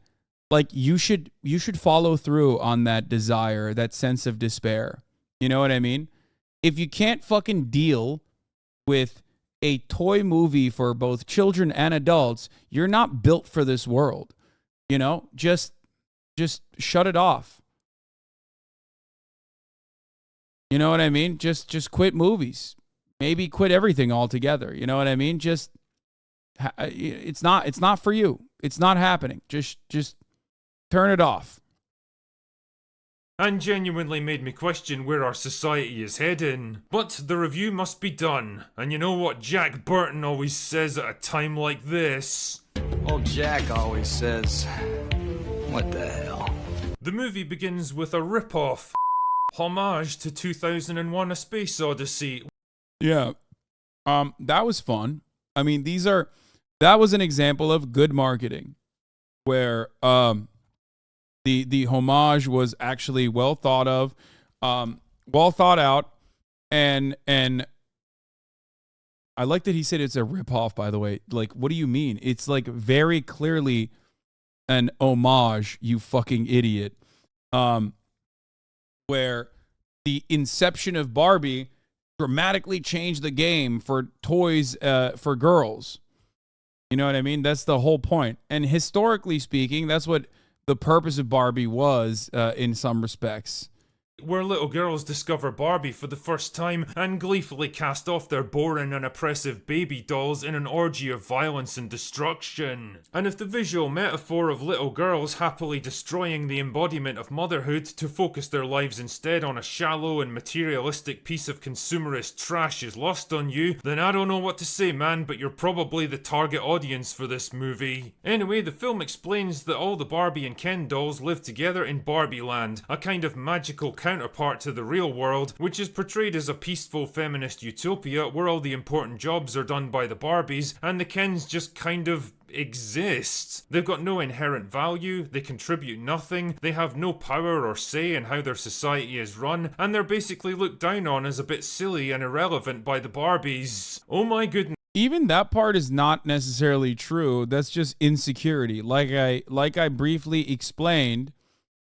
like, you should follow through on that desire, that sense of despair. You know what I mean? If you can't fucking deal with a toy movie for both children and adults, you're not built for this world. You know, just shut it off. You know what I mean? Just quit movies. Maybe quit everything altogether. You know what I mean? It's not for you. It's not happening. Just turn it off. And genuinely made me question where our society is heading. But the review must be done. And you know what Jack Burton always says at a time like this? Old Jack always says, what the hell? The movie begins with a rip-off. Homage to 2001: A Space Odyssey. Yeah. That was fun. I mean, that was an example of good marketing where the homage was actually well thought of, well thought out, and I like that he said it's a ripoff, by the way. Like, what do you mean? It's like very clearly an homage, you fucking idiot. Where the inception of Barbie dramatically changed the game for toys for girls. You know what I mean? That's the whole point. And historically speaking, that's what the purpose of Barbie was in some respects. Where little girls discover Barbie for the first time and gleefully cast off their boring and oppressive baby dolls in an orgy of violence and destruction. And if the visual metaphor of little girls happily destroying the embodiment of motherhood to focus their lives instead on a shallow and materialistic piece of consumerist trash is lost on you, then I don't know what to say, man, but you're probably the target audience for this movie. Anyway, the film explains that all the Barbie and Ken dolls live together in Barbie Land, a kind of magical counterpart to the real world, which is portrayed as a peaceful feminist utopia where all the important jobs are done by the Barbies and the Kens just kind of exist. They've got no inherent value, they contribute nothing, they have no power or say in how their society is run, and they're basically looked down on as a bit silly and irrelevant by the Barbies. Oh my goodness. Even that part is not necessarily true. That's just insecurity. Like I briefly explained,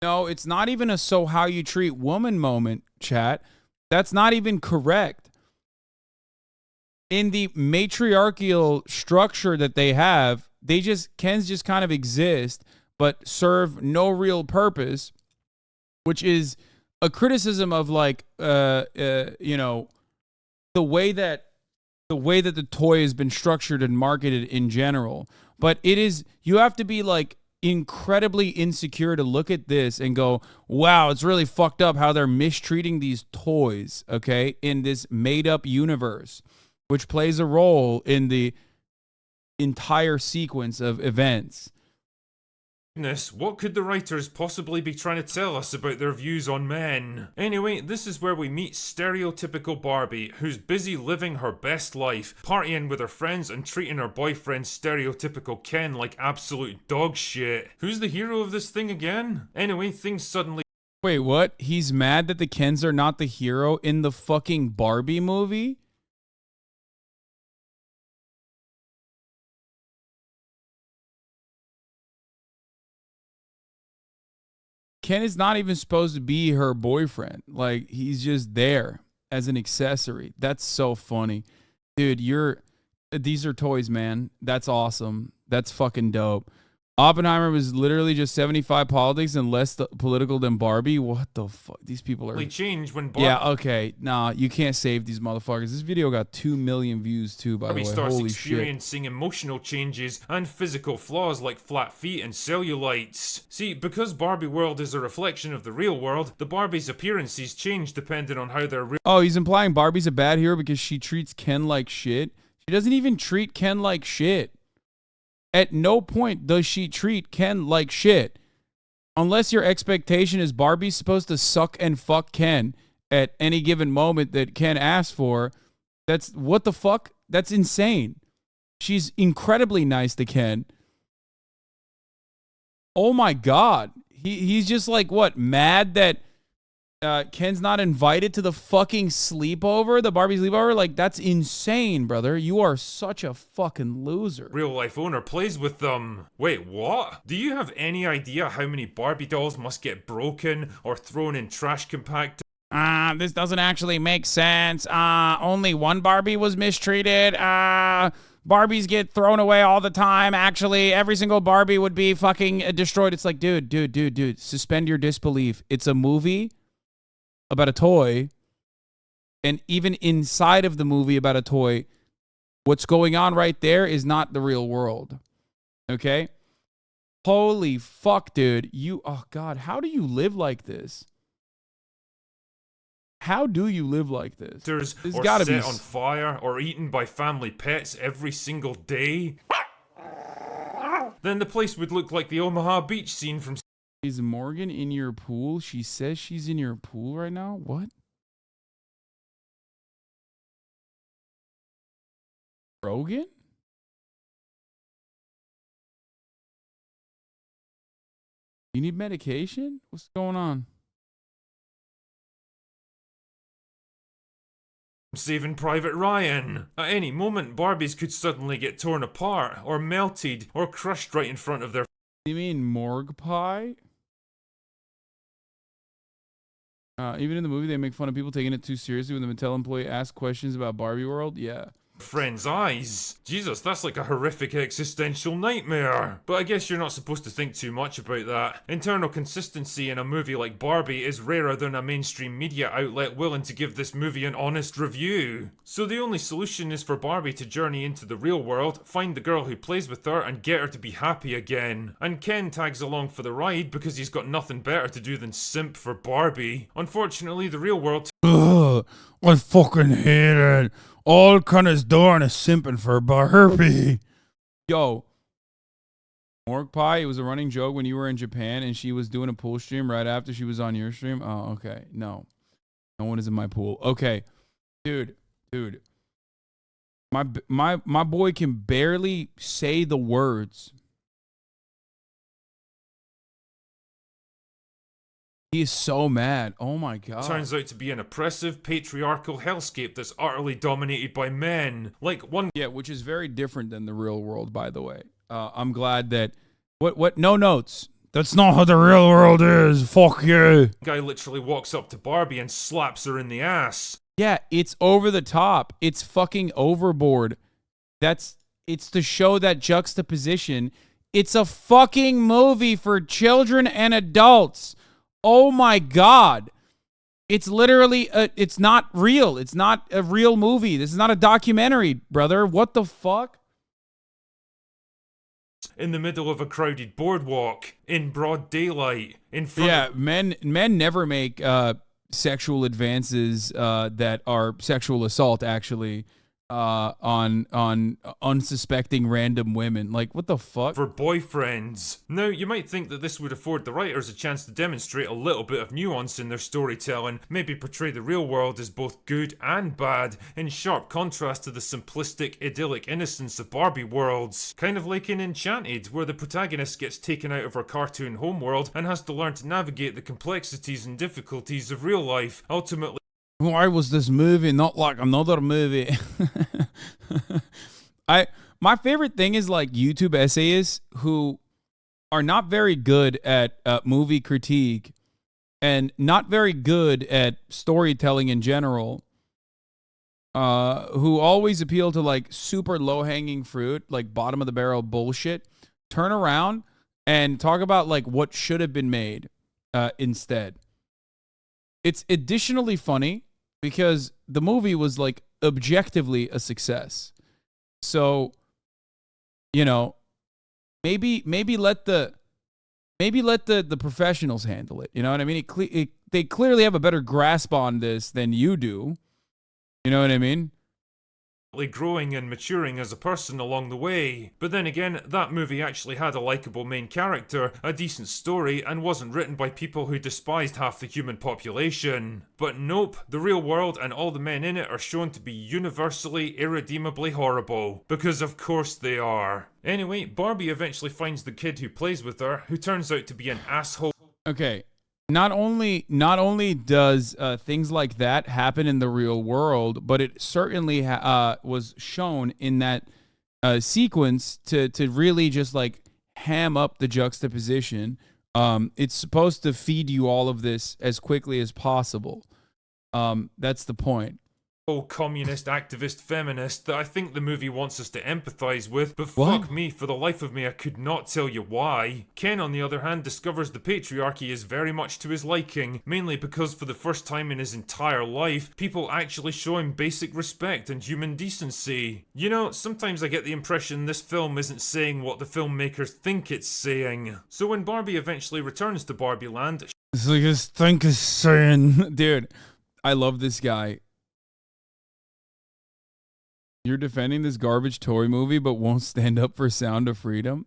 no, it's not even a so how you treat woman moment, chat. That's not even correct. In the matriarchal structure that they have, Kens just kind of exist, but serve no real purpose, which is a criticism of like, you know, the way that the toy has been structured and marketed in general. But you have to be like incredibly insecure to look at this and go, wow, it's really fucked up how they're mistreating these toys, okay, in this made-up universe, which plays a role in the entire sequence of events. What could the writers possibly be trying to tell us about their views on men? Anyway, this is where we meet stereotypical Barbie, who's busy living her best life, partying with her friends and treating her boyfriend stereotypical Ken like absolute dog shit. Who's the hero of this thing again? Anyway, things suddenly... Wait, what? He's mad that the Kens are not the hero in the fucking Barbie movie? Ken is not even supposed to be her boyfriend. Like, he's just there as an accessory. That's so funny. Dude, these are toys, man. That's awesome. That's fucking dope. Oppenheimer was literally just 75 politics and less political than Barbie. What the fuck? These people are... Change when Yeah, okay. Nah, you can't save these motherfuckers. This video got 2 million views too, by the way. starts Holy shit. experiencing emotional changes and physical flaws like flat feet and cellulites. See, because Barbie world is a reflection of the real world, the Barbie's appearances change depending on how their real... Oh, he's implying Barbie's a bad hero because she treats Ken like shit. She doesn't even treat Ken like shit. At no point does she treat Ken like shit. Unless your expectation is Barbie's supposed to suck and fuck Ken at any given moment that Ken asks for. That's what the fuck? That's insane. She's incredibly nice to Ken. Oh my God. He's just like, what, mad that Ken's not invited to the fucking sleepover, the Barbie sleepover? Like, that's insane, brother. You are such a fucking loser. real life owner plays with them. Wait, what? Do you have any idea how many Barbie dolls must get broken or thrown in trash compactors? This doesn't actually make sense. Only one Barbie was mistreated. Barbies get thrown away all the time. Actually, every single Barbie would be fucking destroyed. It's like, dude, suspend your disbelief. It's a movie about a toy, and even inside of the movie about a toy, what's going on right there is not the real world. Okay? Holy fuck, dude. Oh God, how do you live like this? How do you live like this? There's There's gotta gotta be be on fire or eaten by family pets every single day. Then the place would look like the Omaha Beach scene from... Is Morgan in your pool? She says she's in your pool right now? What? Rogan? You need medication? What's going on? Saving Private Ryan. At any moment, Barbies could suddenly get torn apart, or melted, or crushed right in front of their... You mean morgue pie? Even in the movie, they make fun of people taking it too seriously when the Mattel employee asks questions about Barbie World. Yeah. friend's eyes. Jesus, that's like a horrific existential nightmare. But I guess you're not supposed to think too much about that. Internal consistency in a movie like Barbie is rarer than a mainstream media outlet willing to give this movie an honest review. So the only solution is for Barbie to journey into the real world, find the girl who plays with her, and get her to be happy again. And Ken tags along for the ride because he's got nothing better to do than simp for Barbie. Unfortunately, the real world... Ugh, I fucking hate it. All Connor's doing is simping for Barbie. Yo, Morgue Pie, it was a running joke when you were in Japan and she was doing a pool stream right after she was on your stream. Oh, okay. No one is in my pool. Okay. Dude. My boy can barely say the words. He is so mad. Oh my God. turns out to be an oppressive, patriarchal hellscape that's utterly dominated by men. Like one... Yeah, which is very different than the real world, by the way. I'm glad that... What? No notes. That's not how the real world is. Fuck you. guy literally walks up to Barbie and slaps her in the ass. Yeah, it's over the top. It's fucking overboard. It's to show that juxtaposition. It's a fucking movie for children and adults. Oh my God. It's literally, it's not real. It's not a real movie. This is not a documentary, brother. What the fuck? In the middle of a crowded boardwalk, in broad daylight, in front Yeah, of... men never make sexual advances that are sexual assault, actually, on unsuspecting random women. Like, what the fuck? for boyfriends. Now, you might think that this would afford the writers a chance to demonstrate a little bit of nuance in their storytelling, maybe portray the real world as both good and bad, in sharp contrast to the simplistic, idyllic innocence of Barbie worlds. Kind of like in Enchanted, where the protagonist gets taken out of her cartoon homeworld and has to learn to navigate the complexities and difficulties of real life, ultimately... Why was this movie not like another movie? My favorite thing is like YouTube essayists who are not very good at movie critique and not very good at storytelling in general, who always appeal to like super low-hanging fruit, like bottom of the barrel bullshit, turn around, and talk about like what should have been made instead. It's additionally funny because the movie was like objectively a success. So, you know, maybe let the professionals handle it. You know what I mean? They clearly have a better grasp on this than you do. You know what I mean? Growing and maturing as a person along the way. But then again, that movie actually had a likeable main character, a decent story, and wasn't written by people who despised half the human population. But nope, the real world and all the men in it are shown to be universally, irredeemably horrible. Because of course they are. Anyway, Barbie eventually finds the kid who plays with her, who turns out to be an asshole. Okay. Not only does things like that happen in the real world, but it certainly was shown in that sequence to really just like ham up the juxtaposition. It's supposed to feed you all of this as quickly as possible. That's the point. Communist, activist, feminist that I think the movie wants us to empathize with, but What? fuck me, for the life of me, I could not tell you why. Ken, on the other hand, discovers the patriarchy is very much to his liking, mainly because for the first time in his entire life, people actually show him basic respect and human decency. You know, sometimes I get the impression this film isn't saying what the filmmakers think it's saying. So when Barbie eventually returns to Barbie Land, It's like his think is saying, dude, I love this guy. You're defending this garbage toy movie, but won't stand up for Sound of Freedom?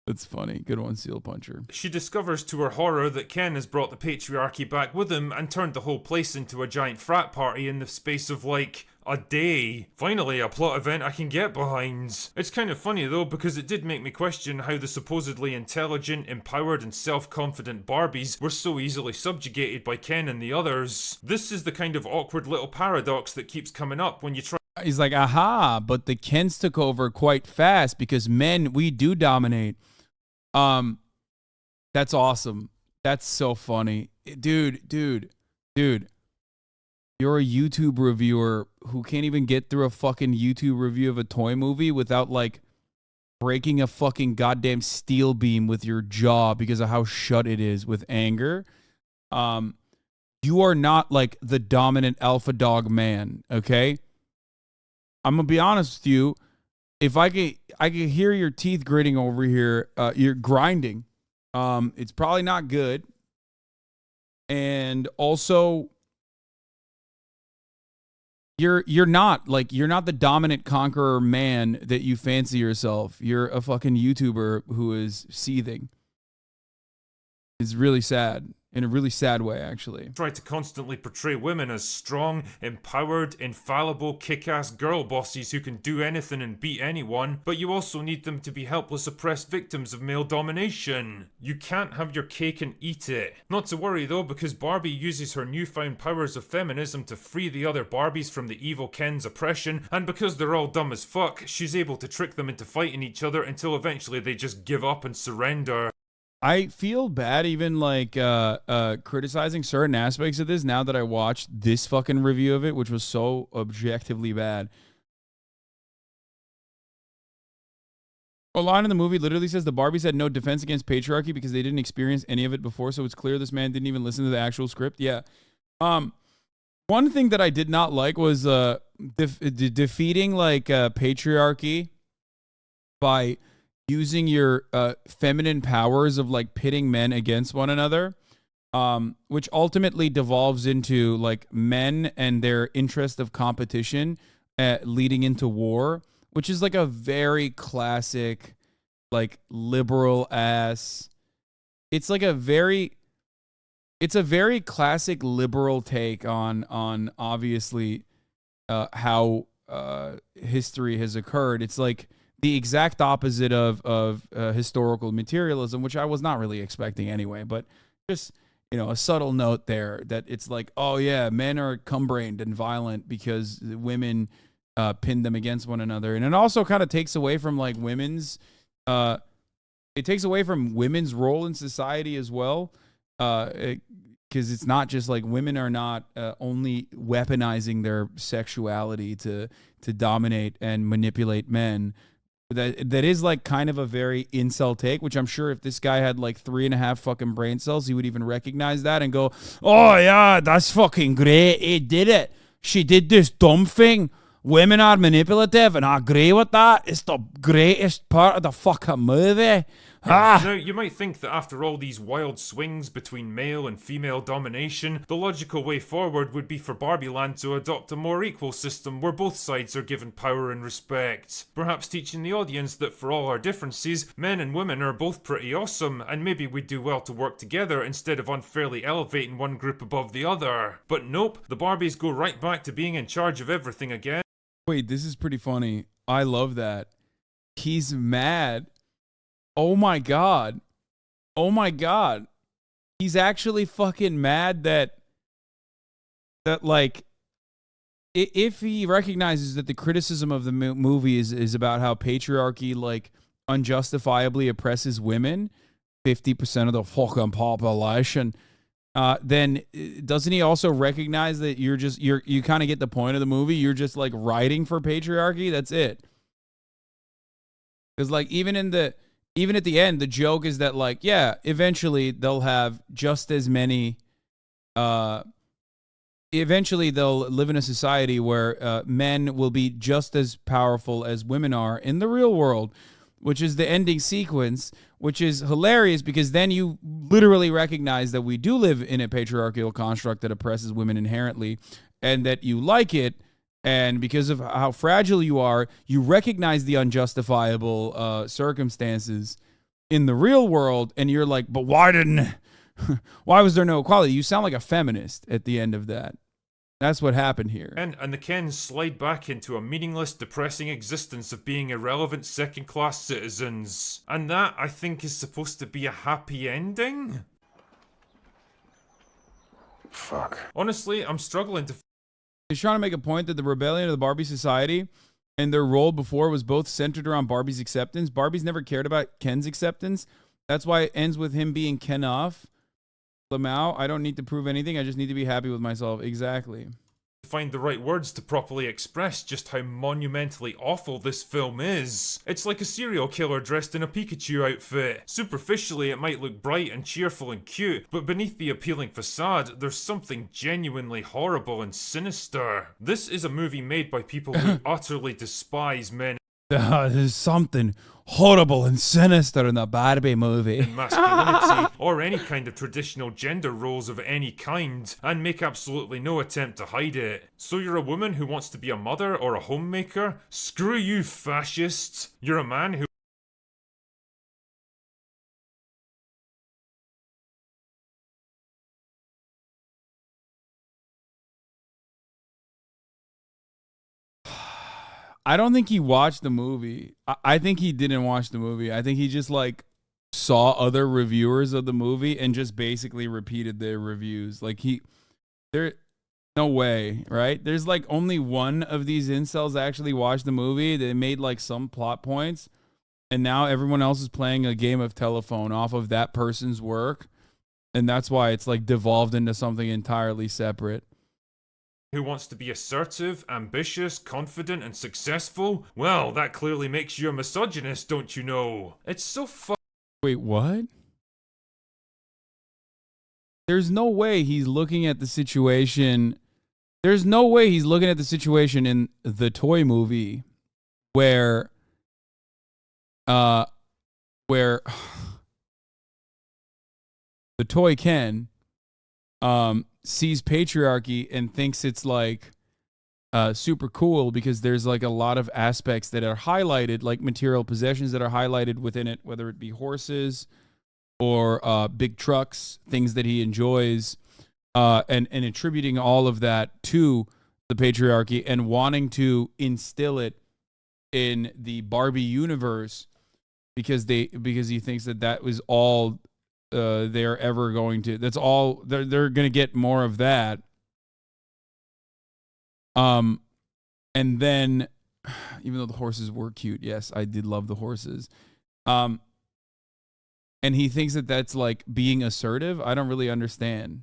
That's funny. Good one, Seal Puncher. she discovers to her horror that Ken has brought the patriarchy back with him and turned the whole place into a giant frat party in the space of like a day. Finally, a plot event I can get behind. It's kind of funny though, because it did make me question how the supposedly intelligent, empowered, and self-confident Barbies were so easily subjugated by Ken and the others. This is the kind of awkward little paradox that keeps coming up when you try. He's like, aha, but the Kens took over quite fast because men, we do dominate. That's awesome. That's so funny. Dude. You're a YouTube reviewer who can't even get through a fucking YouTube review of a toy movie without like breaking a fucking goddamn steel beam with your jaw because of how shut it is with anger. You are not like the dominant alpha dog man, okay? I'm gonna be honest with you. If I could hear your teeth gritting over here, you're grinding. It's probably not good. And also, you're not the dominant conqueror man that you fancy yourself. You're a fucking YouTuber who is seething. It's really sad. In a really sad way, actually. Try to constantly portray women as strong, empowered, infallible, kick-ass girl bosses who can do anything and beat anyone, but you also need them to be helpless, oppressed victims of male domination. You can't have your cake and eat it. Not to worry though, because Barbie uses her newfound powers of feminism to free the other Barbies from the evil Ken's oppression, and because they're all dumb as fuck, she's able to trick them into fighting each other until eventually they just give up and surrender. I feel bad even like criticizing certain aspects of this now that I watched this fucking review of it, which was so objectively bad. A line in the movie literally says the Barbies had no defense against patriarchy because they didn't experience any of it before, so it's clear this man didn't even listen to the actual script. Yeah. One thing that I did not like was defeating like patriarchy by using your feminine powers of like pitting men against one another, which ultimately devolves into like men and their interest of competition leading into war, which is like a very classic, like liberal ass. It's like a very classic liberal take on obviously how history has occurred. It's like the exact opposite of historical materialism, which I was not really expecting anyway, but just, you know, a subtle note there that it's like, oh yeah, men are cum-brained and violent because women pinned them against one another. And it also kind of takes away from like women's role in society as well. because it's not just like women are not only weaponizing their sexuality to dominate and manipulate men. That is like kind of a very incel take, which I'm sure if this guy had like 3.5 fucking brain cells, he would even recognize that and go, oh yeah, that's fucking great. He did it. She did this dumb thing. Women are manipulative, and I agree with that. It's the greatest part of the fucking movie. Now, you might think that after all these wild swings between male and female domination, the logical way forward would be for Barbie Land to adopt a more equal system where both sides are given power and respect. Perhaps teaching the audience that for all our differences, men and women are both pretty awesome, and maybe we'd do well to work together instead of unfairly elevating one group above the other. But nope, the Barbies go right back to being in charge of everything again. Wait, this is pretty funny. I love that. He's mad. Oh my God. Oh my God. He's actually fucking mad that like, if he recognizes that the criticism of the movie is about how patriarchy like unjustifiably oppresses women, 50% of the fucking population, then doesn't he also recognize that you kind of get the point of the movie? You're just like writing for patriarchy. That's it. Because like even at the end, the joke is that like, yeah, eventually they'll have just as many. Eventually they'll live in a society where men will be just as powerful as women are in the real world, which is the ending sequence, which is hilarious because then you literally recognize that we do live in a patriarchal construct that oppresses women inherently and that you like it. And because of how fragile you are, you recognize the unjustifiable circumstances in the real world. And you're like, but why was there no equality? You sound like a feminist at the end of that. That's what happened here. And the Kens slide back into a meaningless, depressing existence of being irrelevant second-class citizens. And that, I think, is supposed to be a happy ending? Fuck. Honestly, I'm struggling to... He's trying to make a point that the rebellion of the Barbie society and their role before was both centered around Barbie's acceptance. Barbie's never cared about Ken's acceptance. That's why it ends with him being Ken off. Lamau, I don't need to prove anything. I just need to be happy with myself. Exactly. Find the right words to properly express just how monumentally awful this film is. It's like a serial killer dressed in a Pikachu outfit. Superficially, it might look bright and cheerful and cute, but beneath the appealing facade, there's something genuinely horrible and sinister. This is a movie made by people who utterly despise men. There's something horrible and sinister in the Barbie movie. And masculinity, or any kind of traditional gender roles of any kind, and make absolutely no attempt to hide it. So you're a woman who wants to be a mother or a homemaker? Screw you, fascists! You're a man who... I don't think he watched the movie. I think he didn't watch the movie. I think he just like saw other reviewers of the movie and just basically repeated their reviews. Like no way, right? There's like only one of these incels actually watched the movie. They made like some plot points and now everyone else is playing a game of telephone off of that person's work. And that's why it's like devolved into something entirely separate. Who wants to be assertive, ambitious, confident, and successful? Well, that clearly makes you a misogynist, don't you know? It's so Wait, what? There's no way he's looking at the situation. There's no way he's looking at the situation in the toy movie where the toy Ken sees patriarchy and thinks it's like super cool because there's like a lot of aspects that are highlighted, like material possessions that are highlighted within it, whether it be horses or big trucks, things that he enjoys, and attributing all of that to the patriarchy and wanting to instill it in the Barbie universe because he thinks that was all they're ever going to. That's all they're going to get more of that. And then, even though the horses were cute, yes, I did love the horses. And he thinks that that's like being assertive. I don't really understand.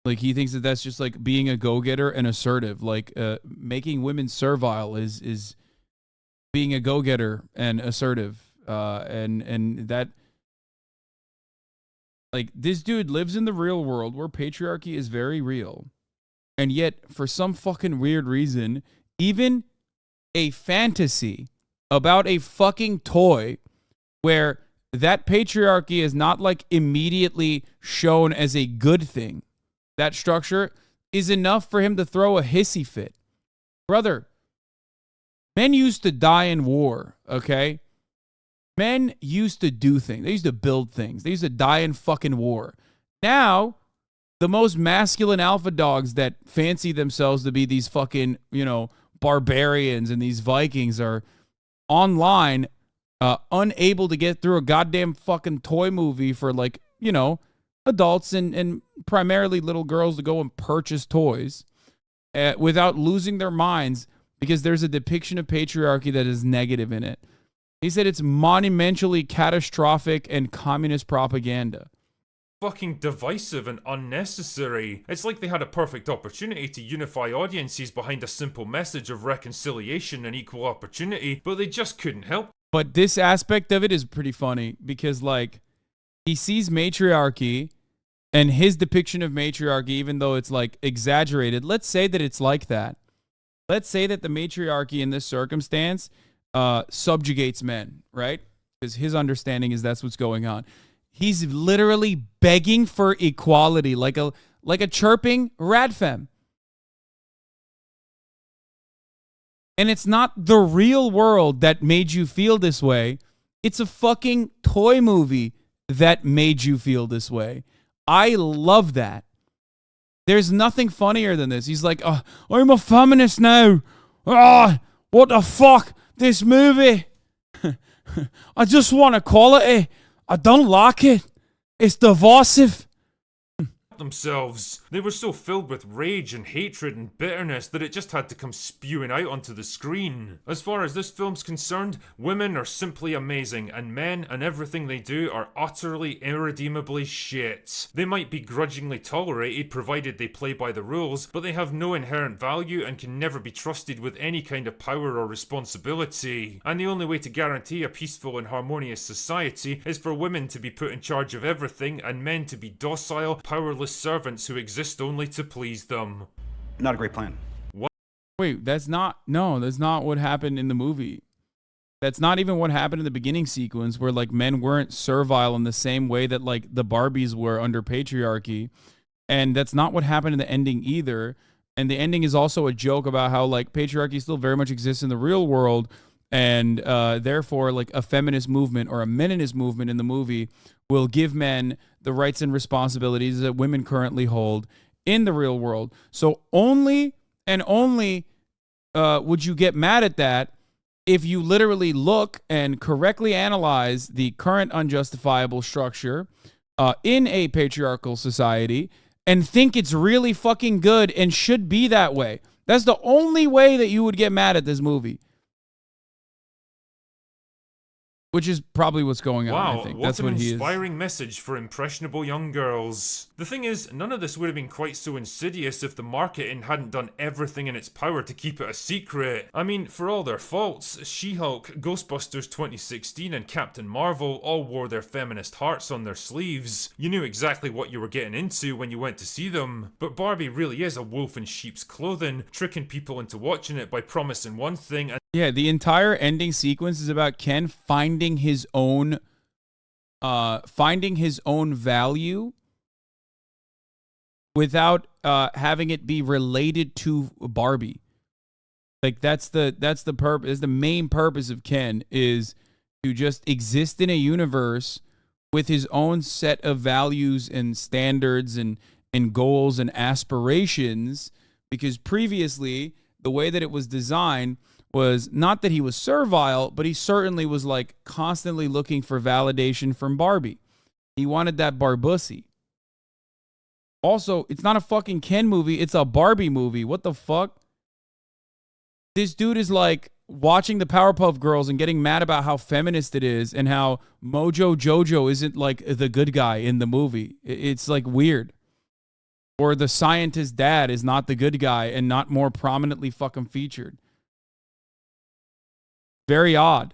Like he thinks that that's just like being a go-getter and assertive. Like making women servile is being a go-getter and assertive. And that, like, this dude lives in the real world where patriarchy is very real. And yet, for some fucking weird reason, even a fantasy about a fucking toy where that patriarchy is not like immediately shown as a good thing, that structure is enough for him to throw a hissy fit. Brother, men used to die in war, okay? Men used to do things. They used to build things. They used to die in fucking war. Now, the most masculine alpha dogs that fancy themselves to be these fucking, barbarians and these Vikings are online, unable to get through a goddamn fucking toy movie for adults and primarily little girls to go and purchase toys without losing their minds because there's a depiction of patriarchy that is negative in it. He said it's monumentally catastrophic and communist propaganda. Fucking divisive and unnecessary. It's like they had a perfect opportunity to unify audiences behind a simple message of reconciliation and equal opportunity, but they just couldn't help. But this aspect of it is pretty funny because, like, he sees matriarchy and his depiction of matriarchy, even though it's, like, exaggerated. Let's say that it's like that. Let's say that the matriarchy in this circumstance subjugates men, right? Because his understanding is that's what's going on. He's literally begging for equality, like a chirping radfem. And it's not the real world that made you feel this way. It's a fucking toy movie that made you feel this way. I love that. There's nothing funnier than this. He's like, oh, I'm a feminist now. Oh, what the fuck? This movie. I just want equality. I don't like it. It's divisive. Themselves. They were so filled with rage and hatred and bitterness that it just had to come spewing out onto the screen. As far as this film's concerned, women are simply amazing, and men and everything they do are utterly irredeemably shit. They might be grudgingly tolerated provided they play by the rules, but they have no inherent value and can never be trusted with any kind of power or responsibility. And the only way to guarantee a peaceful and harmonious society is for women to be put in charge of everything and men to be docile, powerless servants who exist only to please them. Not a great plan. What? Wait, that's not what happened in the movie. That's not even what happened in the beginning sequence where like men weren't servile in the same way that like the Barbies were under patriarchy. And that's not what happened in the ending either. And the ending is also a joke about how like patriarchy still very much exists in the real world. And therefore like a feminist movement or a meninist movement in the movie will give men the rights and responsibilities that women currently hold in the real world. So only and only would you get mad at that if you literally look and correctly analyze the current unjustifiable structure in a patriarchal society and think it's really fucking good and should be that way. That's the only way that you would get mad at this movie. Which is probably what's going on, I think. That's what he is. What an inspiring message for impressionable young girls. The thing is, none of this would have been quite so insidious if the marketing hadn't done everything in its power to keep it a secret. I mean, for all their faults, She-Hulk, Ghostbusters 2016 and Captain Marvel all wore their feminist hearts on their sleeves. You knew exactly what you were getting into when you went to see them. But Barbie really is a wolf in sheep's clothing, tricking people into watching it by promising one thing and yeah, the entire ending sequence is about Ken finding his own value without having it be related to Barbie. Like that's the purpose. The main purpose of Ken is to just exist in a universe with his own set of values and standards and goals and aspirations. Because previously, the way that it was designed was not that he was servile, but he certainly was like constantly looking for validation from Barbie. He wanted that barbussy. Also, it's not a fucking Ken movie, it's a Barbie movie. What the fuck? This dude is like watching the Powerpuff Girls and getting mad about how feminist it is and how Mojo Jojo isn't like the good guy in the movie. It's like weird. or the scientist dad is not the good guy and not more prominently fucking featured. Very odd.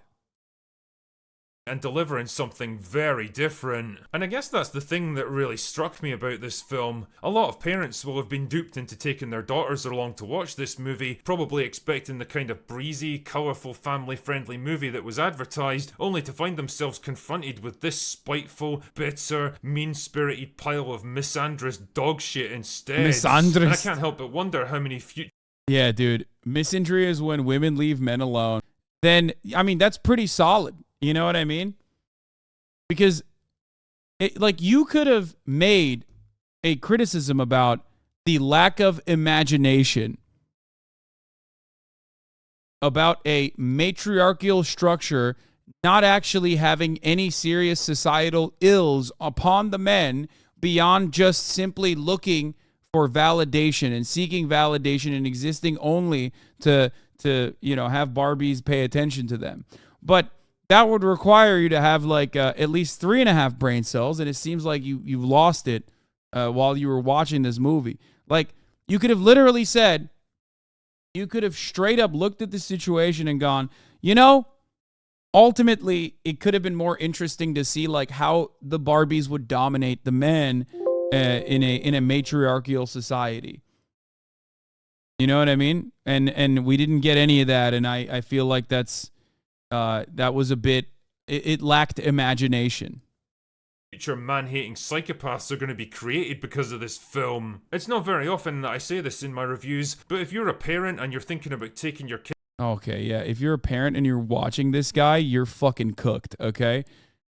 And delivering something very different. And I guess that's the thing that really struck me about this film. A lot of parents will have been duped into taking their daughters along to watch this movie, probably expecting the kind of breezy, colourful, family-friendly movie that was advertised, only to find themselves confronted with this spiteful, bitter, mean-spirited pile of misandrous dog shit instead. Misandrous. And I can't help but wonder how many future... Yeah, dude. Misandry is when women leave men alone. Then, I mean, that's pretty solid. You know what I mean? Because, you could have made a criticism about the lack of imagination, about a matriarchal structure not actually having any serious societal ills upon the men beyond just simply looking for validation and seeking validation and existing only to have Barbies pay attention to them. But that would require you to have at least 3.5 brain cells, and it seems like you lost it while you were watching this movie. Like, you could have literally said, you could have straight up looked at the situation and gone, ultimately it could have been more interesting to see how the Barbies would dominate the men in a matriarchal society. You know what I mean? And we didn't get any of that, and I feel like that was a bit, it lacked imagination. Future man-hating psychopaths are going to be created because of this film. It's not very often that I say this in my reviews, but if you're a parent and you're thinking about taking your kid... Okay, yeah, if you're a parent and you're watching this guy, you're fucking cooked, okay?